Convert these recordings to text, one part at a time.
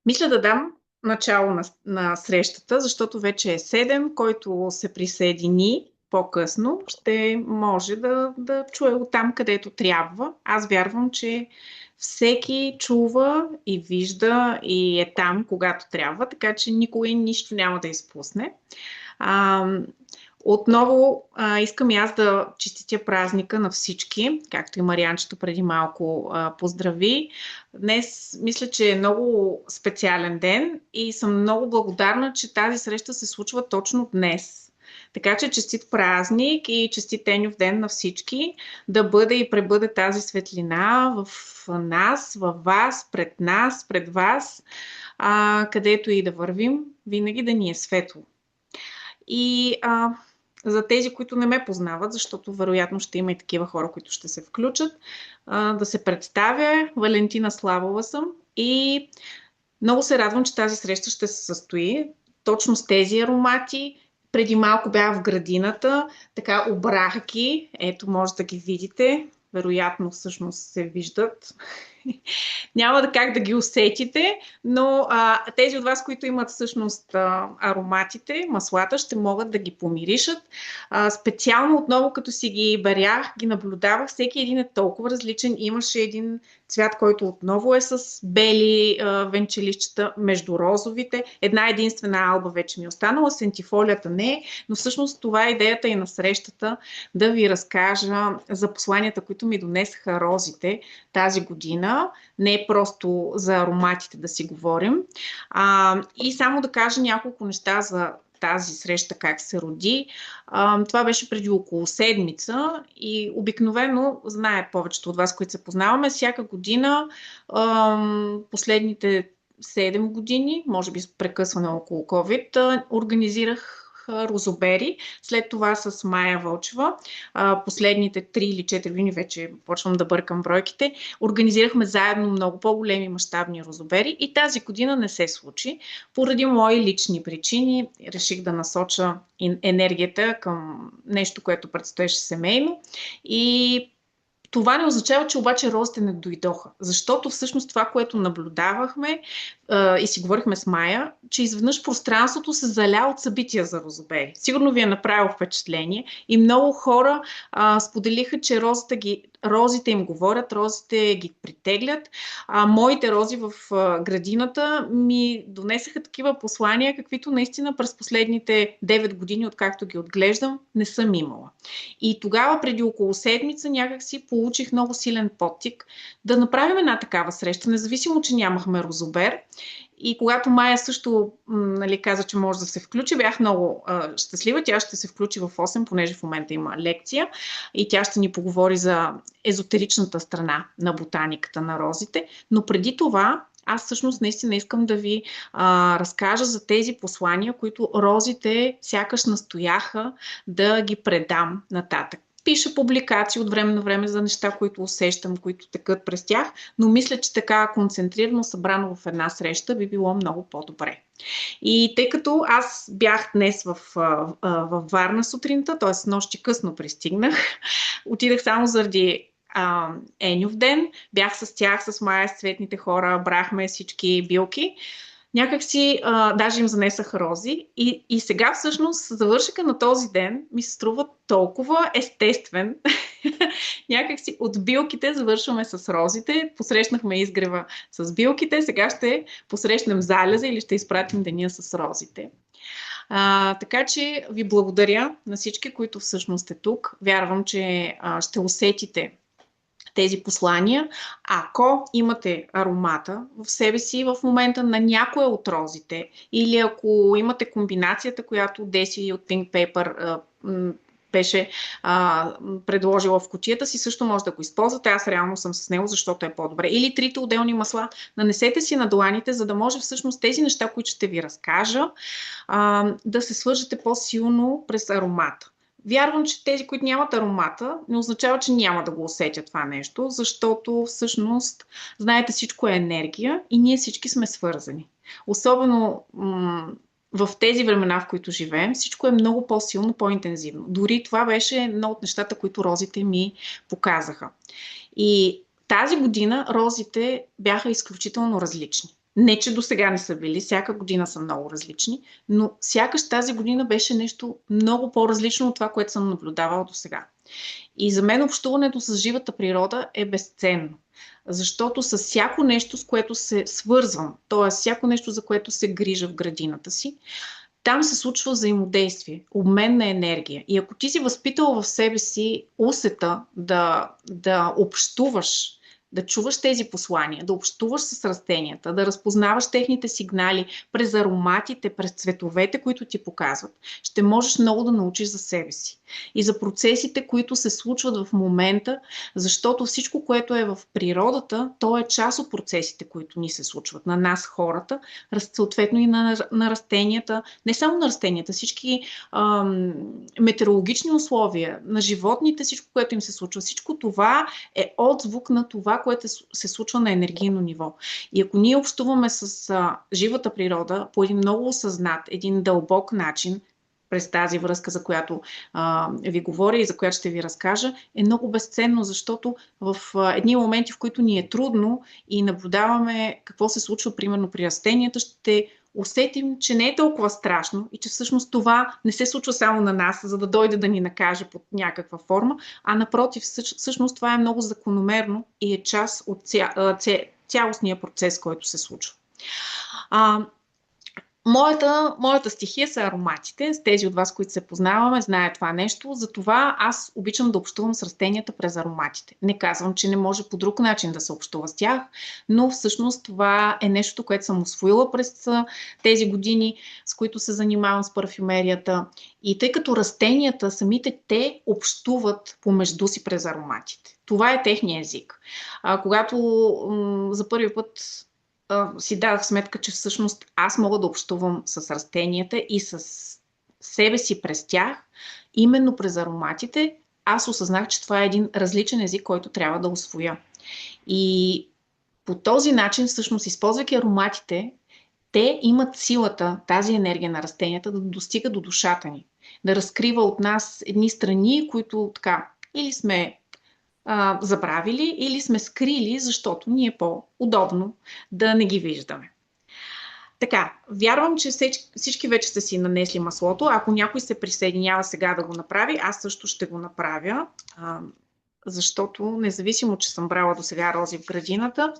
Мисля да дам начало на срещата, защото вече е 7, който се присъедини по-късно, ще може да чуе оттам, където трябва. Аз вярвам, че всеки чува и вижда и е там, когато трябва, така че никога и нищо няма да изпусне. А, Отново искам и аз да честитя празника на всички, както и Марианчето преди малко поздрави. Днес мисля, че е много специален ден и съм много благодарна, че тази среща се случва точно днес. Така че честит празник и честит Еньов ден на всички, да бъде и пребъде тази светлина в нас, във вас, пред вас, където и да вървим, винаги да ни е светло. И за тези, които не ме познават, защото вероятно ще има и такива хора, които ще се включат, да се представя. Валентина Славова съм и много се радвам, че тази среща ще се състои точно с тези аромати. Преди малко бях в градината, така обрах ги, ето може да ги видите, вероятно всъщност се виждат. Няма да как да ги усетите, но тези от вас, които имат всъщност ароматите, маслата, ще могат да ги помиришат. Специално отново, като си ги берях, ги наблюдавах, всеки един е толкова различен. Имаше един цвят, който отново е с бели венчелищата между розовите. Една единствена алба вече ми е останала, сентифолията не е, но всъщност това е идеята и на срещата, да ви разкажа за посланията, които ми донесаха розите тази година. Не е просто за ароматите да си говорим. И само да кажа няколко неща за тази среща, как се роди. Това беше преди около седмица и обикновено, знае повечето от вас, които се познаваме, всяка година, последните 7 години, може би с прекъсване около COVID, организирах розобери. След това с Майя Вълчева, последните 3 или 4 години, вече почвам да бъркам бройките, организирахме заедно много по-големи мащабни розобери и тази година не се случи. Поради мои лични причини реших да насоча енергията към нещо, което предстоеше семейно и това не означава, че обаче розите не дойдоха, защото всъщност това, което наблюдавахме и си говорихме с Майя, че изведнъж пространството се заля от събития за розобери. Сигурно ви е направило впечатление и много хора споделиха, че розите им говорят, розите ги притеглят. Моите рози в градината ми донесаха такива послания, каквито наистина през последните 9 години, откакто ги отглеждам, не съм имала. И тогава, преди около седмица, някак си получих много силен подтик да направим една такава среща, независимо, че нямахме розобер. И когато Майя също каза, че може да се включи, бях много щастлива. Тя ще се включи в 8, понеже в момента има лекция и тя ще ни поговори за езотеричната страна на ботаниката на розите. Но преди това аз всъщност наистина искам да ви разкажа за тези послания, които розите сякаш настояха да ги предам нататък. Пиша публикации от време на време за неща, които усещам, които текат през тях, но мисля, че така концентрирано, събрано в една среща би било много по-добре. И тъй като аз бях днес в Варна сутринта, т.е. нощи късно пристигнах, отидах само заради Еньов ден, бях с тях, с Майя, с цветните хора, брахме всички билки. Някак си даже им занесах рози и сега всъщност завършика на този ден ми се струва толкова естествен. Някак си от билките завършваме с розите, посрещнахме изгрева с билките, сега ще посрещнем залеза или ще изпратим деня с розите. Така че ви благодаря на всички, които всъщност сте тук. Вярвам, че ще усетите тези послания. Ако имате аромата в себе си в момента на някоя от розите или ако имате комбинацията, която Деси от Pink Paper беше предложила в кутията си, също може да го използвате. Аз реално съм с него, защото е по-добре. Или 3 отделни масла. Нанесете си на дланите, за да може всъщност тези неща, които ще ви разкажа, да се свържете по-силно през аромата. Вярвам, че тези, които нямат аромата, не означава, че няма да го усетят това нещо, защото всъщност, знаете, всичко е енергия и ние всички сме свързани. Особено в тези времена, в които живеем, всичко е много по-силно, по-интензивно. Дори това беше едно от нещата, които розите ми показаха. И тази година розите бяха изключително различни. Не, че до сега не са били, всяка година са много различни, но сякаш тази година беше нещо много по-различно от това, което съм наблюдавала до сега. И за мен общуването с живата природа е безценно, защото с всяко нещо, с което се свързвам, т.е. всяко нещо, за което се грижа в градината си, там се случва взаимодействие, обмен на енергия. И ако ти си възпитал в себе си усета да общуваш, да чуваш тези послания, да общуваш с растенията, да разпознаваш техните сигнали през ароматите, през цветовете, които ти показват, ще можеш много да научиш за себе си и за процесите, които се случват в момента, защото всичко, което е в природата, то е част от процесите, които ни се случват на нас, хората, съответно и на растенията, не само на растенията, всички метеорологични условия, на животните, всичко, което им се случва, всичко това е отзвук на това, което се случва на енергийно ниво. И ако ние общуваме с живата природа по един много осъзнат, един дълбок начин, през тази връзка, за която ви говоря и за която ще ви разкажа, е много безценно, защото в едни моменти, в които ни е трудно и наблюдаваме какво се случва, примерно при растенията, ще усетим, че не е толкова страшно и че всъщност това не се случва само на нас, за да дойде да ни накаже под някаква форма, а напротив, всъщност това е много закономерно и е част от цялостния процес, който се случва. Моята стихия са ароматите. С тези от вас, които се познаваме, знаят това нещо. Затова аз обичам да общувам с растенията през ароматите. Не казвам, че не може по друг начин да се общува с тях, но всъщност това е нещо, което съм усвоила през тези години, с които се занимавам с парфюмерията. И тъй като растенията, самите те общуват помежду си през ароматите. Това е техния език. Когато за първи път си дадах сметка, че всъщност аз мога да общувам с растенията и с себе си през тях, именно през ароматите, аз осъзнах, че това е един различен език, който трябва да усвоя. И по този начин, всъщност, използвайки ароматите, те имат силата, тази енергия на растенията да достига до душата ни, да разкрива от нас едни страни, които така или сме забравили или сме скрили, защото ни е по-удобно да не ги виждаме. Така, вярвам, че всички вече сте си нанесли маслото. Ако някой се присъединява сега да го направи, аз също ще го направя, защото независимо, че съм брала до сега рози в градината,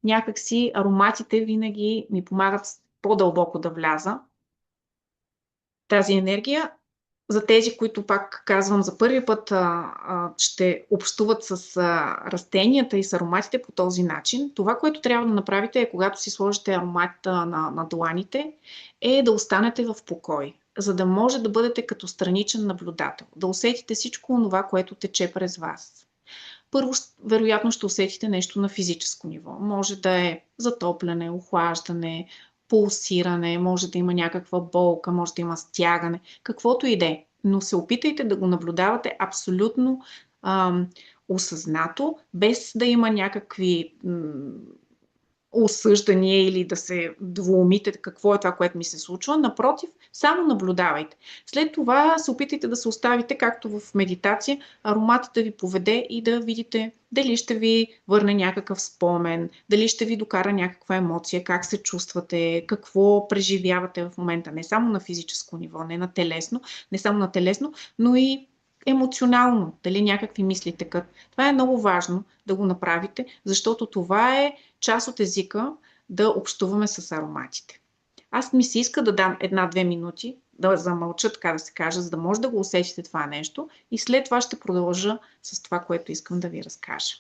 някакси ароматите винаги ми помагат по-дълбоко да вляза тази енергия. За тези, които пак казвам за първи път ще общуват с растенията и с ароматите по този начин, това, което трябва да направите е, когато си сложите аромата на дланите, е да останете в покой, за да може да бъдете като страничен наблюдател, да усетите всичко това, което тече през вас. Първо, вероятно ще усетите нещо на физическо ниво. Може да е затопляне, охлаждане, пулсиране, може да има някаква болка, може да има стягане, каквото и да е. Но се опитайте да го наблюдавате абсолютно осъзнато, без да има някакви осъждания или да се двоумите какво е това, което ми се случва. Напротив, само наблюдавайте. След това се опитайте да се оставите, както в медитация, ароматът да ви поведе и да видите дали ще ви върне някакъв спомен, дали ще ви докара някаква емоция, как се чувствате, какво преживявате в момента. Не само на физическо ниво, не само на телесно, но и емоционално, дали някакви мисли текат. Това е много важно да го направите, защото това е част от езика да общуваме с ароматите. Аз ми се иска да дам една-две минути, да замълча, така да се каже, за да може да го усетите това нещо и след това ще продължа с това, което искам да ви разкажа.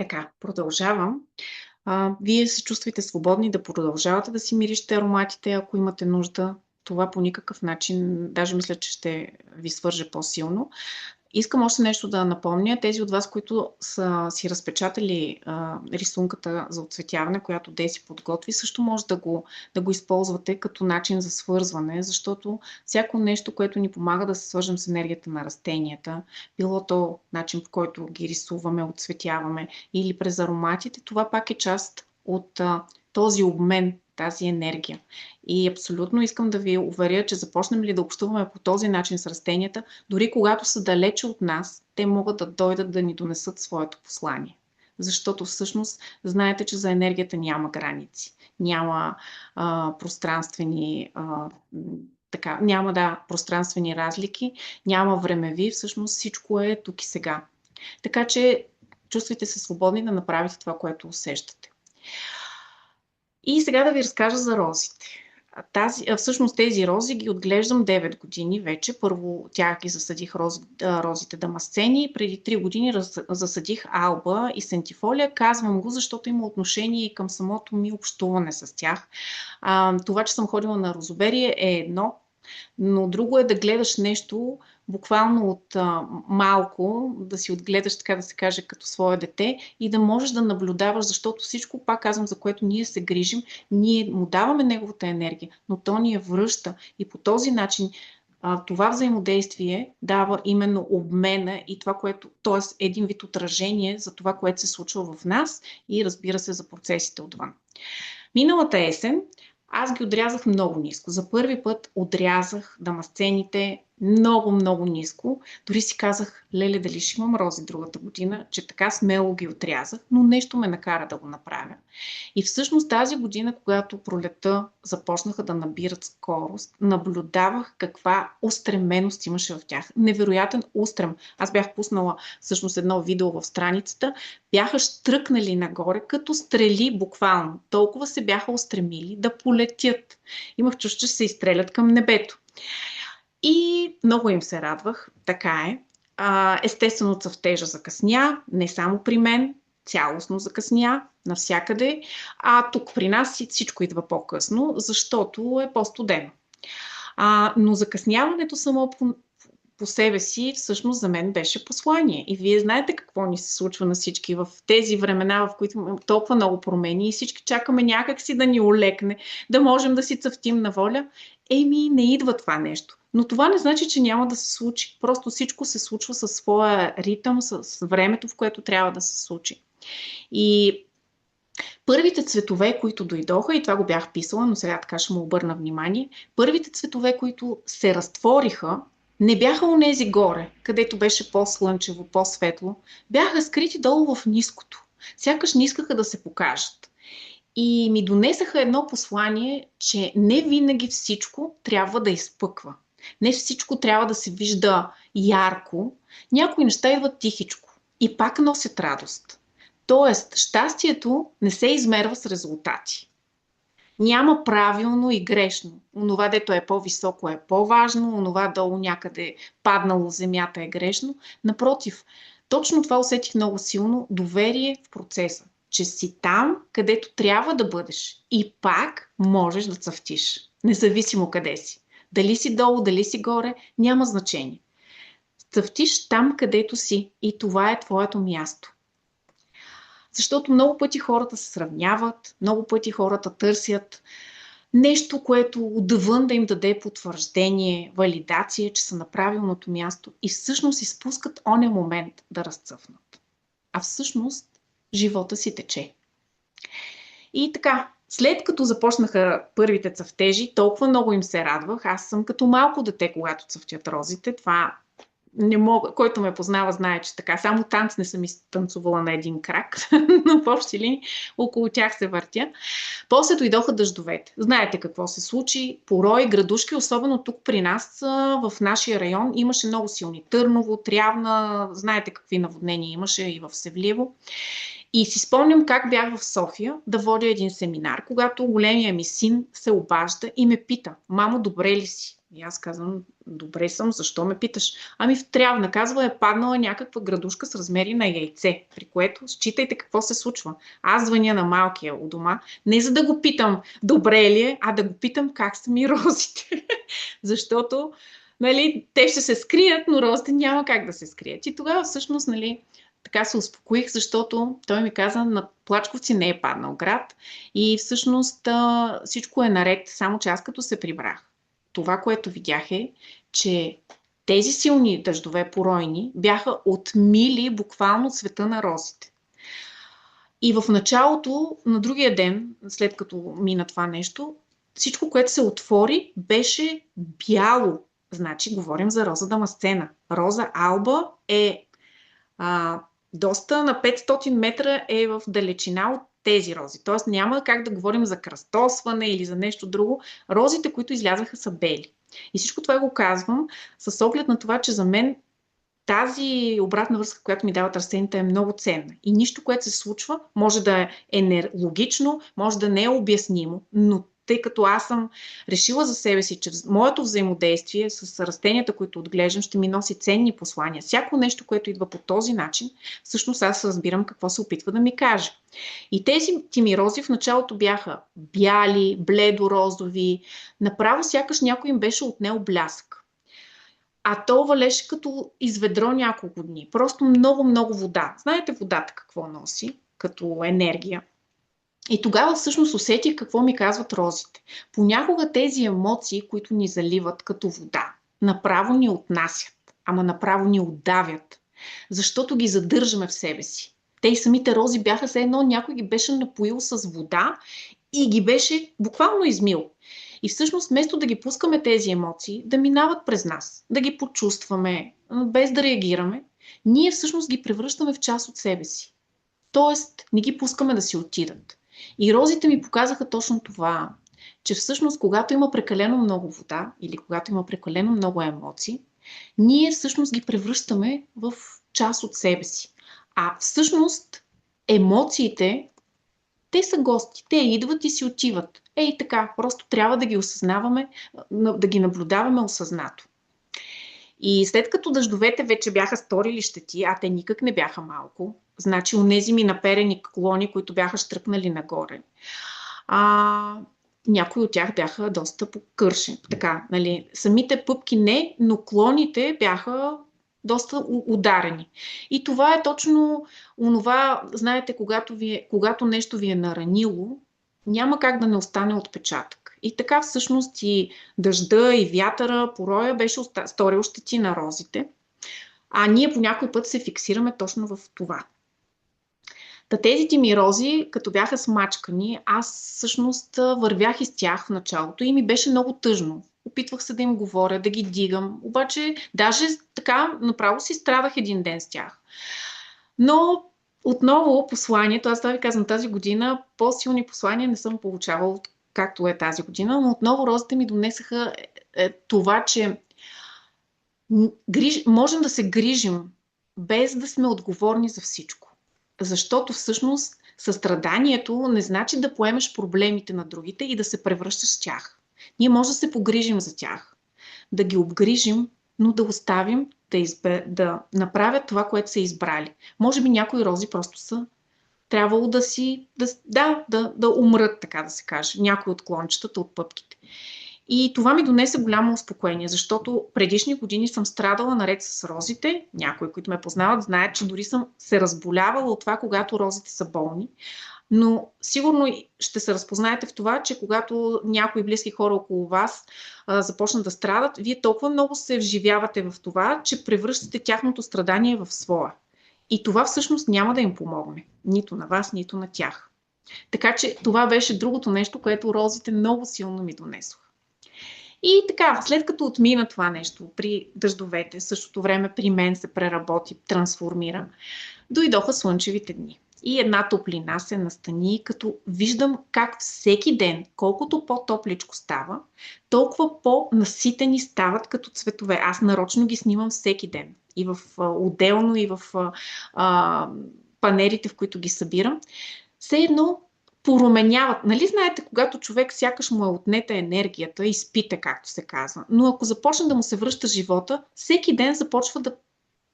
Така, продължавам. Вие се чувствайте свободни да продължавате да си миришете ароматите, ако имате нужда. Това по никакъв начин, даже мисля, че ще ви свърже по-силно. Искам още нещо да напомня. Тези от вас, които са си разпечатали рисунката за оцветяване, която Деси подготви, също може да го използвате като начин за свързване, защото всяко нещо, което ни помага да се свържем с енергията на растенията, било то начин, по който ги рисуваме, оцветяваме или през ароматите, това пак е част от този обмен, тази енергия. И абсолютно искам да ви уверя, че започнем ли да общуваме по този начин с растенията, дори когато са далече от нас, те могат да дойдат да ни донесат своето послание. Защото всъщност знаете, че за енергията няма граници, няма пространствени пространствени разлики, няма времеви, всъщност всичко е тук и сега. Така че чувствайте се свободни да направите това, което усещате. И сега да ви разкажа за розите. Всъщност тези рози ги отглеждам 9 години вече. Първо тях ги засадих розите дамасцени, преди 3 години засадих алба и сентифолия. Казвам го, защото има отношение и към самото ми общуване с тях. Това, че съм ходила на розоберие е едно, но друго е да гледаш нещо буквално от малко, да си отгледаш, така да се каже, като свое дете и да можеш да наблюдаваш, защото всичко, пак казвам, за което ние се грижим, ние му даваме неговата енергия, но то ни я връща и по този начин това взаимодействие дава именно обмена и това, което, т.е. един вид отражение за това, което се случва в нас и разбира се за процесите отвън. Миналата есен аз ги отрязах много ниско. За първи път отрязах дамасцените много ниско. Дори си казах, леле, дали ще имам рози другата година, че така смело ги отрязах, но нещо ме накара да го направя. И всъщност тази година, когато пролета започнаха да набират скорост, наблюдавах каква устременост имаше в тях. Невероятен устрем. Аз бях пуснала всъщност едно видео в страницата. Бяха щръкнали нагоре, като стрели буквално. Толкова се бяха устремили да полетят. Имах чувство, че се изстрелят към небето. И много им се радвах, така е. Естествено цъфтежа закъсня, не само при мен, цялостно закъсня, навсякъде. Тук при нас всичко идва по-късно, защото е по-студено. Но закъсняването само по себе си всъщност за мен беше послание. И вие знаете какво ни се случва на всички в тези времена, в които има толкова много промени и всички чакаме някак си да ни олекне, да можем да си цъфтим на воля. Не идва това нещо. Но това не значи, че няма да се случи. Просто всичко се случва със своя ритъм, с времето, в което трябва да се случи. И първите цветове, които дойдоха, и това го бях писала, но сега така ще му обърна внимание, първите цветове, които се разтвориха, не бяха онези горе, където беше по-слънчево, по-светло, бяха скрити долу в ниското. Сякаш не искаха да се покажат. И ми донесаха едно послание, че не винаги всичко трябва да изпъква. Не всичко трябва да се вижда ярко. Някои неща идват тихичко и пак носят радост. Тоест, щастието не се измерва с резултати. Няма правилно и грешно. Онова, дето е по-високо, е по-важно, онова долу някъде паднало в земята е грешно. Напротив, точно това усетих много силно, доверие в процеса, че си там, където трябва да бъдеш и пак можеш да цъфтиш, независимо къде си. Дали си долу, дали си горе, няма значение. Цъфтиш там, където си и това е твоето място. Защото много пъти хората се сравняват, много пъти хората търсят нещо, което отвън да им даде потвърждение, валидация, че са на правилното място и всъщност изпускат оня момент да разцъфнат. А всъщност живота си тече. И така, след като започнаха първите цъфтежи, толкова много им се радвах. Аз съм като малко дете, когато цъфтят розите. Това не мога, който ме познава, знае, че така. Само танц не съм изтанцувала на един крак, но в общи линии около тях се въртя. После дойдоха дъждовете. Знаете какво се случи? Порои, градушки, особено тук при нас, в нашия район, имаше много силни. Търново, Трявна, знаете какви наводнения имаше и в Севлиево. И си спомням как бях в София да водя един семинар, когато големия ми син се обажда и ме пита: мамо, добре ли си? И аз казвам, добре съм, защо ме питаш? Ами в Трявна, казва, е паднала някаква градушка с размери на яйце, при което считайте какво се случва. Аз звъня на малкия у дома, не за да го питам добре ли е, а да го питам как са ми розите. Защото, нали, те ще се скрият, но розите няма как да се скрият. И тогава всъщност, нали, така се успокоих, защото той ми каза, на Плачковци не е паднал град и всъщност всичко е наред, само че аз като се прибрах. Това, което видях е, че тези силни дъждове поройни бяха отмили буквално цвета на розите. И в началото, на другия ден, след като мина това нещо, всичко, което се отвори, беше бяло. Значи, говорим за роза дамасцена. Роза алба е доста на 500 метра е в далечина от тези рози. Тоест няма как да говорим за кръстосване или за нещо друго. Розите, които излязаха, са бели. И всичко това го казвам с оглед на това, че за мен тази обратна връзка, която ми дават растенията, е много ценна. И нищо, което се случва, може да е логично, може да не е обяснимо, но тъй като аз съм решила за себе си, че моето взаимодействие с растенията, които отглеждам, ще ми носи ценни послания. Всяко нещо, което идва по този начин, всъщност аз разбирам какво се опитва да ми каже. И тези тимирози в началото бяха бяли, бледорозови, направо сякаш някой им беше отнел блясък. А то валеше като изведро няколко дни. Просто много вода. Знаете водата какво носи като енергия? И тогава всъщност усетих какво ми казват розите. Понякога тези емоции, които ни заливат като вода, направо ни отнасят, ама направо ни отдавят, защото ги задържаме в себе си. Те и самите рози бяха все едно, някой ги беше напоил с вода и ги беше буквално измил. И всъщност вместо да ги пускаме тези емоции, да минават през нас, да ги почувстваме, без да реагираме, ние всъщност ги превръщаме в част от себе си. Тоест, не ги пускаме да си отидат. И розите ми показаха точно това, че всъщност когато има прекалено много вода или когато има прекалено много емоции, ние всъщност ги превръщаме в част от себе си. А всъщност емоциите, те са гости, те идват и си отиват. Ей така, просто трябва да ги осъзнаваме, да ги наблюдаваме осъзнато. И след като дъждовете вече бяха сторили щети, а те никак не бяха малко, значи онези ми наперени клони, които бяха щръкнали нагоре, някои от тях бяха доста покършени. Така, нали, самите пъпки не, но клоните бяха доста ударени. И това е точно онова, знаете, когато нещо ви е наранило, няма как да не остане отпечатък. И така всъщност и дъжда, и вятъра, пороя беше сторил щети на розите. А ние по някой път се фиксираме точно в това. Тези тимирози, като бяха смачкани, аз всъщност вървях из тях в началото и ми беше много тъжно. Опитвах се да им говоря, да ги дигам. Обаче, даже така, направо си страдах един ден с тях. Но отново посланието, аз това ви казвам, тази година по-силни послания не съм получавала, както е тази година, но отново розите ми донесаха това, че можем да се грижим без да сме отговорни за всичко. Защото всъщност състраданието не значи да поемеш проблемите на другите и да се превръщаш в тях. Ние може да се погрижим за тях, да ги обгрижим, но да оставим да направят това, което са избрали. Може би някои рози просто са трябвало да умрат, така да се каже, някои от клончетата, от пъпките. И това ми донесе голямо успокоение, защото предишни години съм страдала наред с розите. Някои, които ме познават, знаят, че дори съм се разболявала от това, когато розите са болни. Но сигурно ще се разпознаете в това, че когато някои близки хора около вас започнат да страдат, вие толкова много се вживявате в това, че превръщате тяхното страдание в своя. И това всъщност няма да им помогне. Нито на вас, нито на тях. Така че това беше другото нещо, което розите много силно ми донесоха. И така, след като отмина това нещо при дъждовете, в същото време при мен се преработи, трансформира, дойдоха слънчевите дни. И една топлина се настани, като виждам как всеки ден, колкото по-топличко става, толкова по-наситени стават като цветове. Аз нарочно ги снимам всеки ден. И в отделно, и в панерите, в които ги събирам. Все едно поруменяват. Нали знаете, когато човек сякаш му е отнета енергията и спите, както се казва. Но ако започне да му се връща живота, всеки ден започва да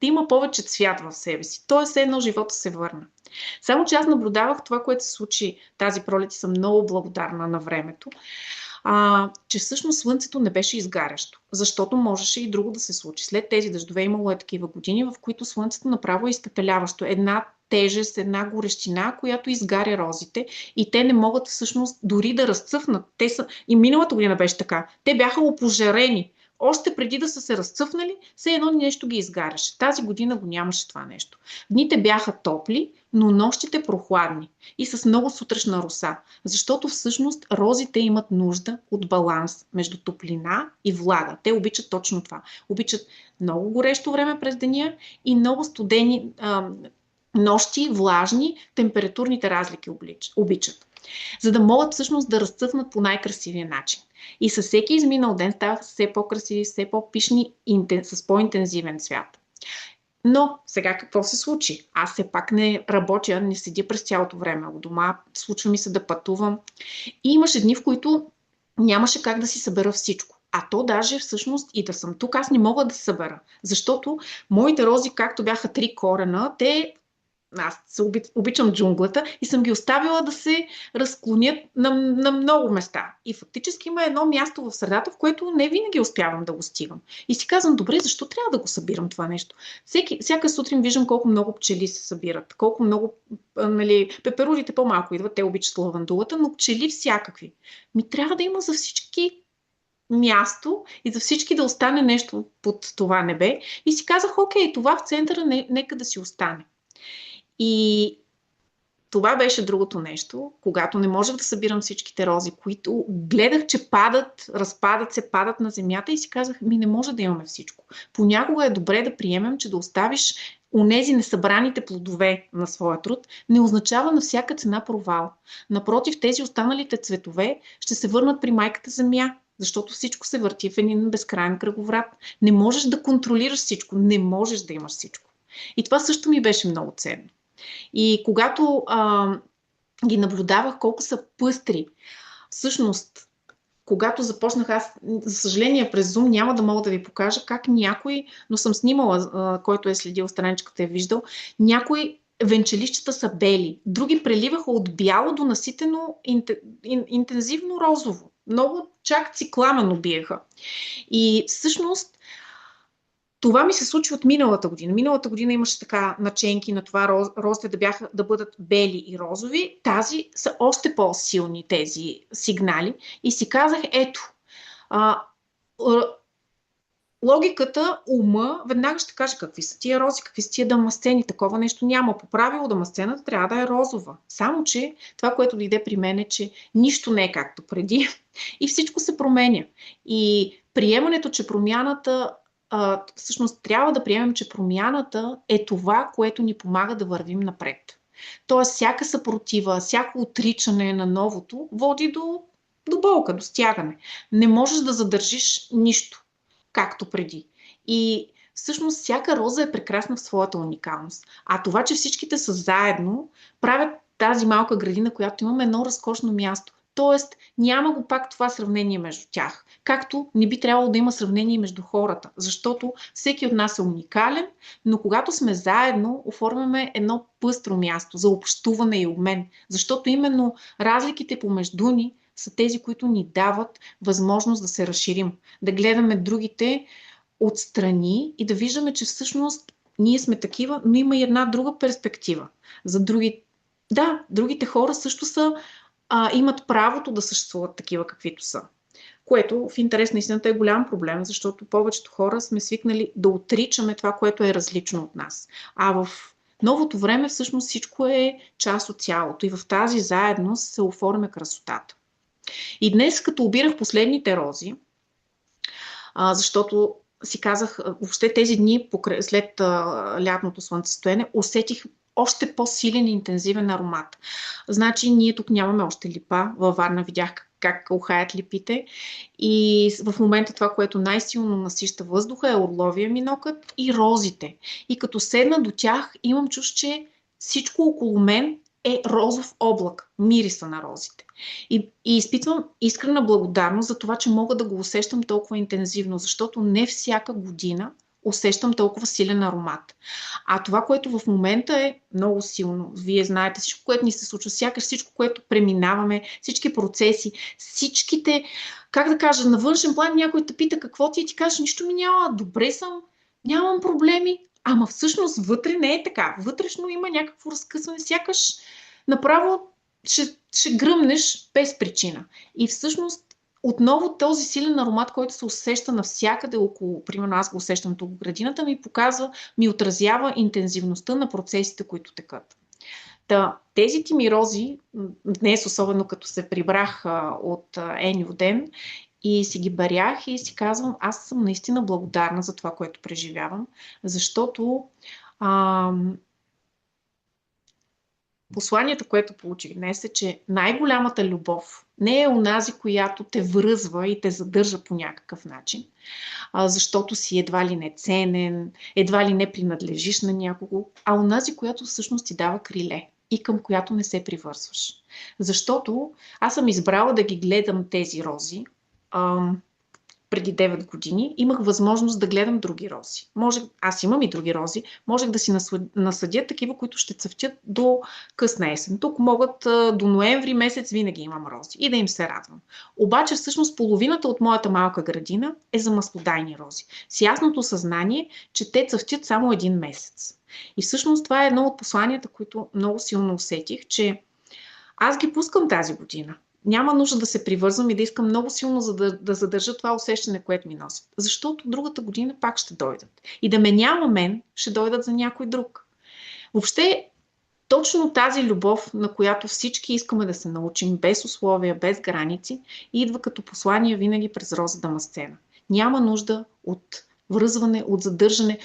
има повече цвят в себе си. Тоест, едно живота се върна. Само че аз наблюдавах това, което се случи тази пролет и съм много благодарна на времето, че всъщност слънцето не беше изгарящо, защото можеше и друго да се случи. След тези дъждове имало такива години, в които слънцето направо е изпепеляващо. Една тежест, една горещина, която изгаря розите и те не могат всъщност дори да разцъфнат. И миналата година беше така. Те бяха опожарени. Още преди да са се разцъфнали, все едно нещо ги изгаряше. Тази година го нямаше това нещо. Дните бяха топли, но нощите прохладни и с много сутрешна роса, защото всъщност розите имат нужда от баланс между топлина и влага. Те обичат точно това. Обичат много горещо време през деня и много студени нощи, влажни, температурните разлики обичат. За да могат всъщност да разцъфнат по най-красивия начин. И със всеки изминал ден ставаха все по-красиви, все по-пишни, с по-интензивен цвят. Но сега какво се случи? Аз все пак не работя, не седя през цялото време у дома, случва ми се да пътувам. И имаше дни, в които нямаше как да си събера всичко. А то даже всъщност и да съм тук, аз не мога да се събера. Защото моите рози, както бяха 3 корена, аз обичам джунглата и съм ги оставила да се разклонят на много места. И фактически има едно място в средата, в което не винаги успявам да го стигам. И си казвам, добре, защо трябва да го събирам това нещо? Всяка сутрин виждам колко много пчели се събират, колко много, пеперудите по-малко идват, те обичат лавандулата, но пчели всякакви. Трябва да има за всички място и за всички да остане нещо под това небе. И си казах, окей, това в центъра нека да си остане. И това беше другото нещо, когато не можех да събирам всичките рози, които гледах, че разпадат се, падат на земята и си казах, не може да имаме всичко. Понякога е добре да приемем, че да оставиш онези несъбраните плодове на своя труд, не означава на всяка цена провал. Напротив, тези останалите цветове ще се върнат при майката земя, защото всичко се върти в един безкрайен кръговрат. Не можеш да контролираш всичко, не можеш да имаш всичко. И това също ми беше много ценно. И когато ги наблюдавах колко са пъстри, всъщност, когато започнах аз, за съжаление през Zoom няма да мога да ви покажа как някой, но съм снимала, който е следил страничката, е виждал, някои венчелищата са бели, други преливаха от бяло до наситено интензивно розово. Много чак цикламено биеха. И всъщност това ми се случи от миналата година. Миналата година имаше така наченки на това розите да бъдат бели и розови. Тази са още по-силни тези сигнали. И си казах, ето, логиката, ума, веднага ще каже какви са тия рози, какви са тия дамасцени. Такова нещо няма. По правило дамасцената трябва да е розова. Само, че това, което дойде при мен е, че нищо не е както преди и всичко се променя. И приемането, че промяната всъщност трябва да приемем, че промяната е това, което ни помага да вървим напред. Тоест, всяка съпротива, всяко отричане на новото води до болка, до стягане. Не можеш да задържиш нищо, както преди. И всъщност всяка роза е прекрасна в своята уникалност. А това, че всичките са заедно, правят тази малка градина, която имаме едно разкошно място. Тоест, няма го пак това сравнение между тях. Както не би трябвало да има сравнение между хората, защото всеки от нас е уникален, но когато сме заедно, оформяме едно пъстро място за общуване и обмен, защото именно разликите помежду ни са тези, които ни дават възможност да се разширим, да гледаме другите отстрани и да виждаме, че всъщност ние сме такива, но има и една друга перспектива. За другите хора също имат правото да съществуват такива, каквито са. Което в интерес на истината е голям проблем, защото повечето хора сме свикнали да отричаме това, което е различно от нас. А в новото време всъщност всичко е част от цялото и в тази заедност се оформя красотата. И днес, като обирах последните рози, защото си казах, въобще тези дни след лятното слънцестоене, усетих още по-силен и интензивен аромат. Значи ние тук нямаме още липа. Във Варна видях как ухаят липите. И в момента това, което най-силно насища въздуха е орловия минокът и розите. И като седна до тях, имам чувство, че всичко около мен е розов облак, мириса на розите. И изпитвам искрена благодарност за това, че мога да го усещам толкова интензивно, защото не всяка година усещам толкова силен аромат. А това, което в момента е много силно, вие знаете, всичко, което ни се случва, сякаш всичко, което преминаваме, всички процеси, всичките, как да кажа, на външен план някой те пита какво ти и ти кажеш, нищо ми няма, добре съм, нямам проблеми, ама всъщност вътре не е така. Вътрешно има някакво разкъсване, сякаш направо ще гръмнеш без причина. И всъщност отново този силен аромат, който се усеща навсякъде около, примерно аз го усещам тук в градината, ми показва, ми отразява интензивността на процесите, които текат. Тези тимирози, днес особено като се прибрах от Еню ден и си ги барях и си казвам, аз съм наистина благодарна за това, което преживявам, защото посланието, което получих днес е, че най-голямата любов не е онази, която те връзва и те задържа по някакъв начин, защото си едва ли не ценен, едва ли не принадлежиш на някого, а онази, която всъщност ти дава криле и към която не се привързваш. Защото аз съм избрала да ги гледам тези рози преди 9 години, имах възможност да гледам други рози. Аз имам и други рози, можех да си насъдя такива, които ще цъфтят до късна есен. Тук могат до ноември месец винаги имам рози и да им се радвам. Обаче всъщност половината от моята малка градина е за маслодайни рози. С ясното съзнание, че те цъфтят само един месец. И всъщност това е едно от посланията, които много силно усетих, че аз ги пускам тази година. Няма нужда да се привързвам и да искам много силно да задържа това усещане, което ми носят. Защото другата година пак ще дойдат. И да ме няма мен, ще дойдат за някой друг. Въобще, точно тази любов, на която всички искаме да се научим, без условия, без граници, идва като послание винаги през роза дамасцена. Няма нужда от връзване, от задържане,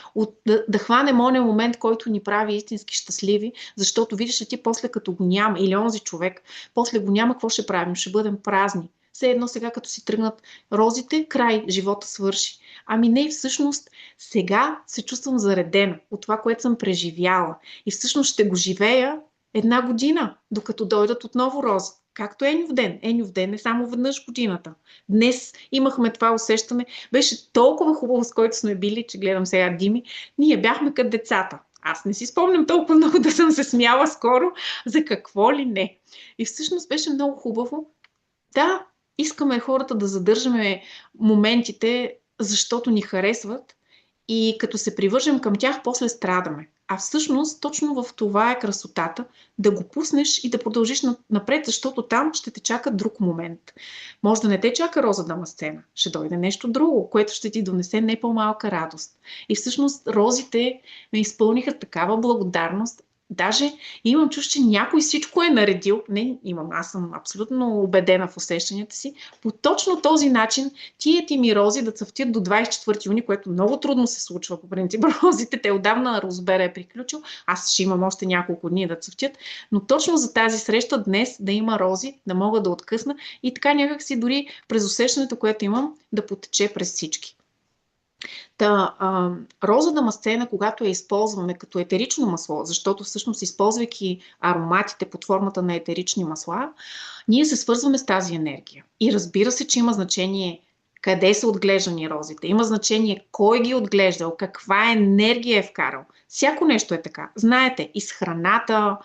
да хванем оня момент, който ни прави истински щастливи, защото видиш ли ти после като го няма, или онзи човек, после го няма, какво ще правим? Ще бъдем празни. Все едно сега, като си тръгнат розите, край, живота свърши. Ами не, всъщност сега се чувствам заредена от това, което съм преживяла. И всъщност ще го живея 1 година, докато дойдат отново рози. Както Еню в ден. Еню в ден е само веднъж годината. Днес имахме това усещане. Беше толкова хубаво, с който сме били, че гледам сега Дими. Ние бяхме като децата. Аз не си спомням толкова много да съм се смяла скоро, за какво ли не. И всъщност беше много хубаво. Да, искаме хората да задържаме моментите, защото ни харесват и като се привържем към тях, после страдаме. А всъщност точно в това е красотата, да го пуснеш и да продължиш напред, защото там ще те чака друг момент. Може да не те чака роза дамасцена, ще дойде нещо друго, което ще ти донесе не по-малка радост. И всъщност розите ме изпълниха такава благодарност. Даже имам чувство, че някой всичко е наредил. Не, аз съм абсолютно убедена в усещанията си. По точно този начин тия тимирози да цъфтят до 24 юни, което много трудно се случва по принцип. Розите, те отдавна розбера е приключил. Аз ще имам още няколко дни да цъфтят. Но точно за тази среща днес да има рози, да мога да откъсна и така някакси дори през усещането, което имам, да потече през всички. Роза дамасцена, когато я използваме като етерично масло, защото всъщност използвайки ароматите под формата на етерични масла, ние се свързваме с тази енергия. И разбира се, че има значение къде са отглеждани розите, има значение кой ги е отглеждал, каква енергия е вкарал. Всяко нещо е така. Знаете, и с храната,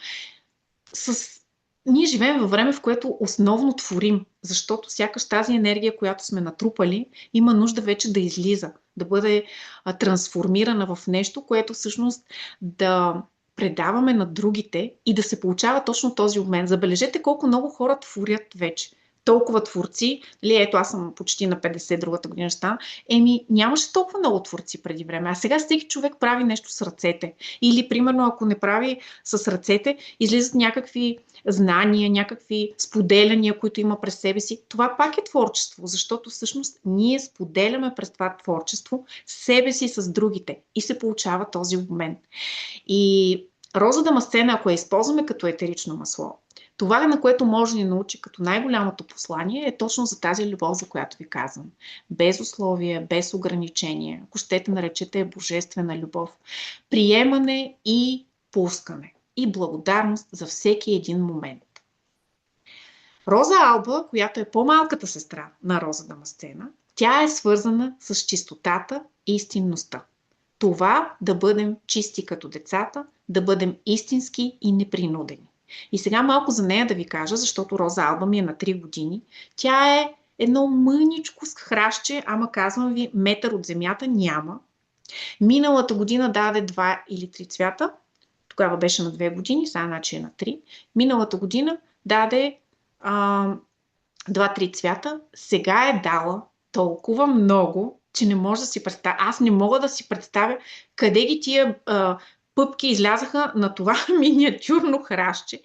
ние живеем във време, в което основно творим, защото сякаш тази енергия, която сме натрупали, има нужда вече да излиза, да бъде трансформирана в нещо, което всъщност да предаваме на другите и да се получава точно този обмен. Забележете колко много хора творят вече. Толкова творци, ето аз съм почти на 50, другата година ще стана, нямаше толкова много творци преди време, а сега всеки човек прави нещо с ръцете. Или, примерно, ако не прави с ръцете, излизат някакви знания, някакви споделяния, които има през себе си. Това пак е творчество, защото всъщност ние споделяме през това творчество себе си с другите и се получава този обмен. И роза дамасцена, ако я използваме като етерично масло, това, на което може да ни научи като най-голямото послание, е точно за тази любов, за която ви казвам. Без условия, без ограничения. Ако щете наречете божествена любов. Приемане и пускане. и благодарност за всеки един момент. Роза Алба, която е по-малката сестра на Роза Дамасцена, тя е свързана с чистотата и истинността. Това да бъдем чисти като децата, да бъдем истински и непринудени. И сега малко за нея да ви кажа, защото Роза Алба ми е на 3 години. Тя е едно мъничко с хращче, ама казвам ви, метър от земята няма. Миналата година даде 2 или 3 цвята. Тогава беше на 2 години, сега значи е на 3. Миналата година даде 2-3 цвята. Сега е дала толкова много, че не може да си представя. Аз не мога да си представя къде ги тия пъпки излязаха на това миниатюрно хращче.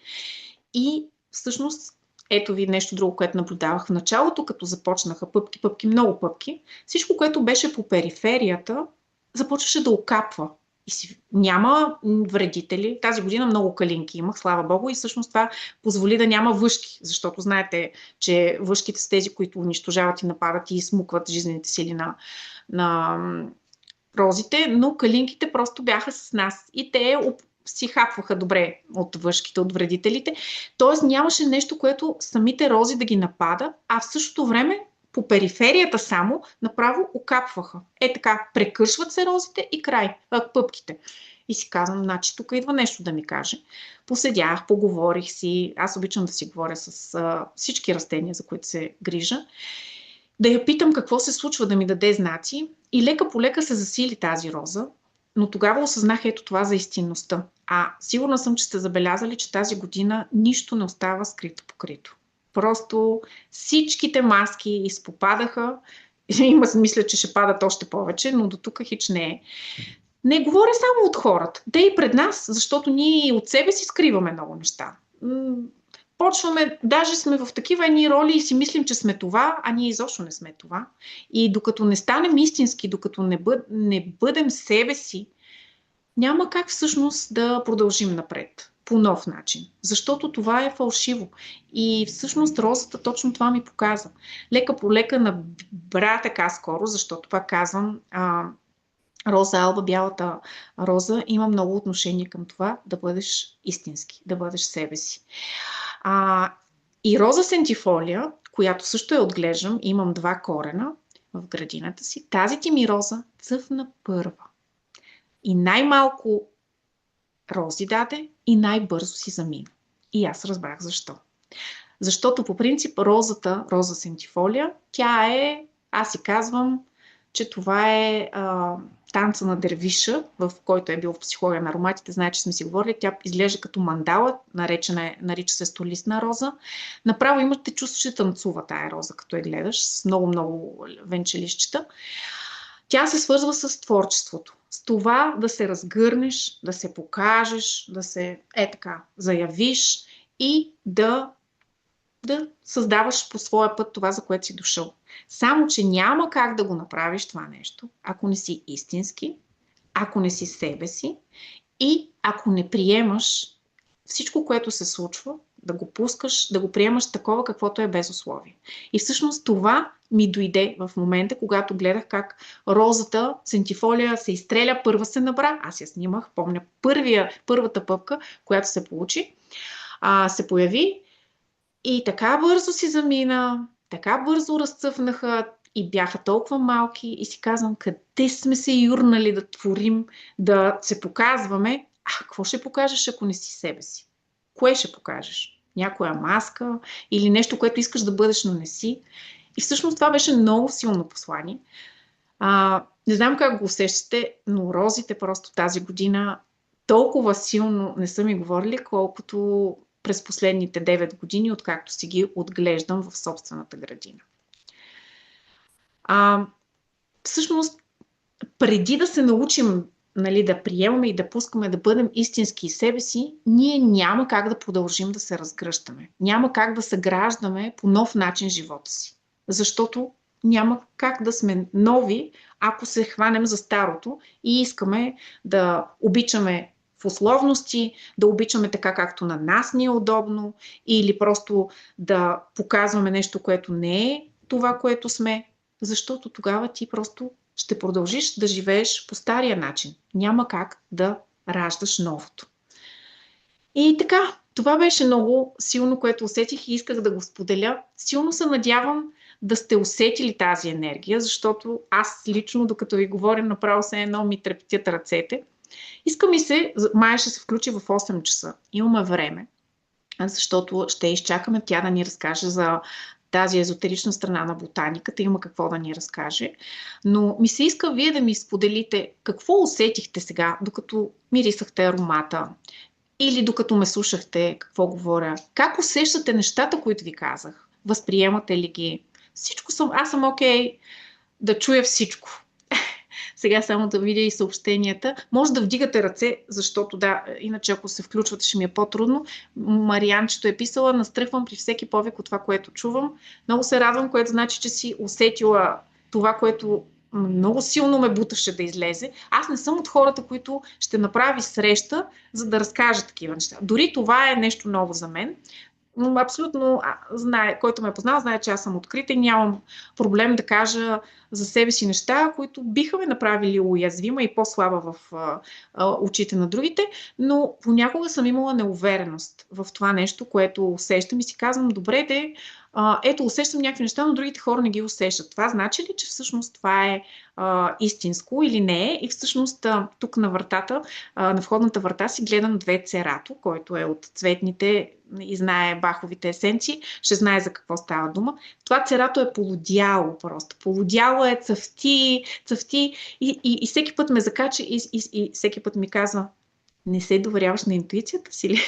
И всъщност, ето ви нещо друго, което наблюдавах в началото, като започнаха пъпки, много пъпки. Всичко, което беше по периферията, започваше да окапва. И няма вредители. Тази година много калинки имах, слава богу, и всъщност това позволи да няма въшки, защото знаете, че въшките са тези, които унищожават и нападат и смукват жизнените сили на розите, но калинките просто бяха с нас и те си хапваха добре от въшките, от вредителите. Тоест нямаше нещо, което самите рози да ги напада, а в същото време по периферията само направо окапваха. Така, прекършват се розите и край, пъпките. И си казвам, значи тук идва нещо да ми каже. Поседях, поговорих си, аз обичам да си говоря с всички растения, за които се грижа, да я питам какво се случва, да ми даде знаци и лека по лека се засили тази роза, но тогава осъзнах ето това за истинността. Сигурна съм, че сте забелязали, че тази година нищо не остава скрито покрито. Просто всичките маски изпопадаха. Мисля, че ще падат още повече, но до тук хич не е. Не говоря само от хората. Те и пред нас, защото ние от себе си скриваме много неща. Почваме, даже сме в такива едни роли и си мислим, че сме това, а ние изобщо не сме това. И докато не станем истински, докато не бъдем себе си, няма как всъщност да продължим напред по нов начин, защото това е фалшиво. И всъщност розата точно това ми показа. Лека по лека набра така скоро, защото пак казвам, Роза Алба, бялата роза, има много отношение към това да бъдеш истински, да бъдеш себе си. И роза сентифолия, която също отглеждам, имам 2 корена в градината си, тази тимироза цъфна първа. И най-малко рози даде и най-бързо си замина. И аз разбрах защо. Защото по принцип роза сентифолия, тя е, аз си казвам, че това е танца на дервиша, в който е бил в психология на ароматите. Знае, че сме си говорили. Тя изглежда като мандала, нарича се столистна роза. Направо имате чувство, че танцува тая роза, като я гледаш, с много венчелищчета. Тя се свързва с творчеството. С това да се разгърнеш, да се покажеш, да се заявиш и да създаваш по своя път това, за което си дошъл. Само, че няма как да го направиш това нещо, ако не си истински, ако не си себе си и ако не приемаш всичко, което се случва, да го пускаш, да го приемаш такова, каквото е без условие. И всъщност това ми дойде в момента, когато гледах как розата, сентифолия се изстреля, първа се набра, аз я снимах, помня първата пъпка, която се получи, се появи и така бързо си замина, така бързо разцъфнаха и бяха толкова малки и си казвам, къде сме се юрнали да творим, да се показваме, какво ще покажеш, ако не си себе си? Кое ще покажеш? Някоя маска или нещо, което искаш да бъдеш, но не си? И всъщност това беше много силно послание. Не знам как го усещате, но розите просто тази година толкова силно не са ми говорили, колкото през последните 9 години, откакто си ги отглеждам в собствената градина. Всъщност, преди да се научим да приемаме и да пускаме да бъдем истински себе си, ние няма как да продължим да се разгръщаме. Няма как да съграждаме по нов начин живота си. Защото няма как да сме нови, ако се хванем за старото и искаме да обичаме в условности, да обичаме така, както на нас ни е удобно, или просто да показваме нещо, което не е това, което сме, защото тогава ти просто ще продължиш да живееш по стария начин. Няма как да раждаш новото. И така, това беше много силно, което усетих и исках да го споделя. Силно се надявам да сте усетили тази енергия, защото аз лично, докато ви говорим, направо се едно ми трептят ръцете. Иска ми се, Майя ще се включи в 8 часа. Имаме време, защото ще изчакаме тя да ни разкаже за тази езотерична страна на ботаниката. Има какво да ни разкаже. Но ми се иска вие да ми споделите какво усетихте сега, докато мирисахте аромата или докато ме слушахте какво говоря. Как усещате нещата, които ви казах? Възприемате ли ги? Аз съм окей да чуя всичко. Сега само да видя и съобщенията. Може да вдигате ръце, защото да, иначе ако се включвате ще ми е по-трудно. Марианчето е писала: настръхвам при всеки повик от това, което чувам. Много се радвам, което значи, че си усетила това, което много силно ме буташе да излезе. Аз не съм от хората, които ще направи среща, за да разкажа такива неща. Дори това е нещо ново за мен. Но абсолютно знае, който ме е познал, знае, че аз съм открита и нямам проблем да кажа за себе си неща, които биха ме направили уязвима и по-слаба в очите на другите, но понякога съм имала неувереност в това нещо, което усещам и си казвам: добре, ето, усещам някакви неща, но другите хора не ги усещат. Това значи ли, че всъщност това е истинско или не е? И всъщност тук на вратата, на входната врата си гледам две церато, който е от цветните и знае баховите есенции, ще знае за какво става дума. Това церато е полудяло просто. Полудяло е, цъфти и всеки път ме закача и всеки път ми казва: не се доверяваш на интуицията си ли?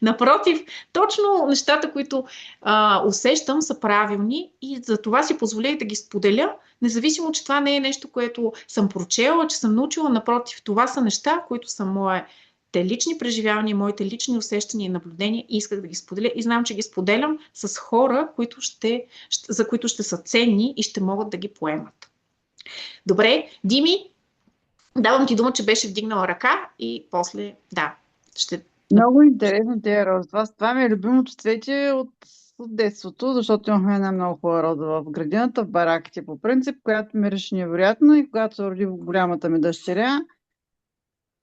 Напротив, точно нещата, които усещам, са правилни и за това си позволях да ги споделя, независимо, че това не е нещо, което съм прочела, че съм научила. Напротив, това са неща, които са моите лични преживявания, моите лични усещания и наблюдения и исках да ги споделя и знам, че ги споделям с хора, за които ще са ценни и ще могат да ги поемат. Добре, Дими, давам ти дума, че беше вдигнала ръка и после, да, ще... Много интересно тези рози. Това ми е любимото цвете от детството, защото имахме една много хубава роза в градината, в бараките по принцип, която мирише невероятно, и когато се роди голямата ми дъщеря,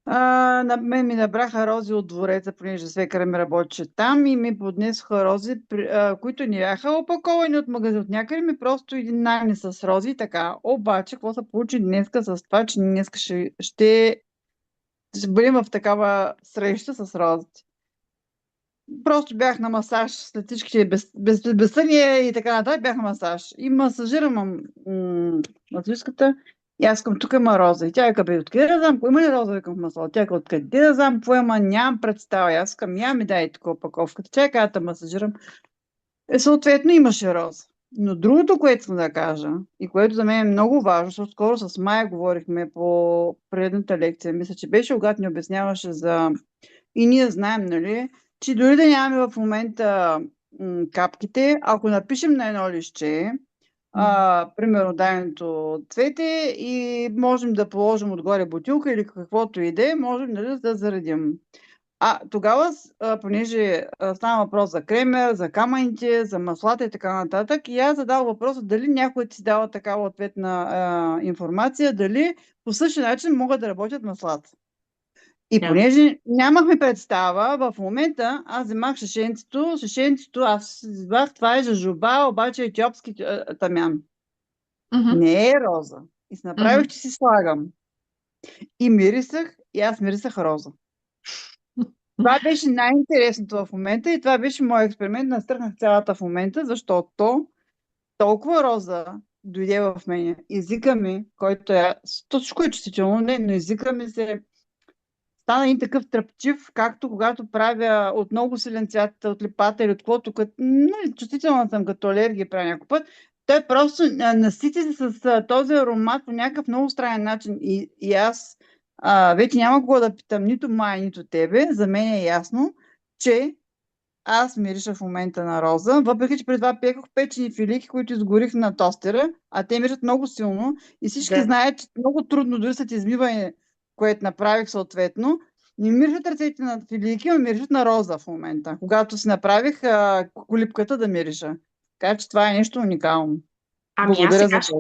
на мен ми набраха рози от двореца, понеже свекъра ми работеше там и ми поднесоха рози, които не бяха опаковани от магазин от някъде, ми просто един нани с рози и така. Обаче, какво се получи днеска с това, че днеска ще бъдем в такава среща с розите. Просто бях на масаж след всичките безсъния и така нататък, бях на масаж. И масажирам масажистката и аз към: тук има роза. И тя е: бе, откъде да знам, има ли роза към масала? Тя е: откъде да знам, какво има, нямам представа. И аз към: я ми дай тук опаковката. Тя каза: да масажирам. Съответно имаше роза. Но другото, което съм да кажа и което за мен е много важно, защото скоро с Майя говорихме по предната лекция, мисля, че беше, когато ни обясняваше за... И ние знаем, нали, че дори да нямаме в момента капките, ако напишем на едно листче, примерно дайното цвете, и можем да положим отгоре бутилка или каквото и да е, можем, нали, да заредим. Тогава, понеже става въпрос за кремер, за камъните, за маслата и така нататък, и аз задал въпроса дали някой ти дава такава ответна информация, дали по същия начин могат да работят маслата. И понеже нямахме представа, в момента аз вземах шишенцето, аз извах, това е жажоба, обаче етиопски тамян. Не е роза. И се направих, че си слагам. И мирисах, и аз мирисах роза. Това беше най-интересното в момента и това беше моят експеримент. Настръхнах цялата в момента, защото толкова роза дойде в мен. Езика ми, който е... То всичко е чувствително, не, но езика ми се стана един такъв тръпчив, както когато правя от много силен цвят, от липата или от каквото, чувствителна съм, като алергия правя някой път. Той просто насити се с този аромат по някакъв много странен начин. И аз вече няма кого да питам нито Майя, нито тебе. За мен е ясно, че аз мириша в момента на роза, въпреки че преди това пекох печени филики, които изгорих на тостера, а те мирят много силно и всички знаят, че много трудно дори след измиване, което направих съответно, не миришат ръцете на филики, а миришат на роза в момента, когато си направих колипката да мириша. Така че това е нещо уникално. Благодаря за това.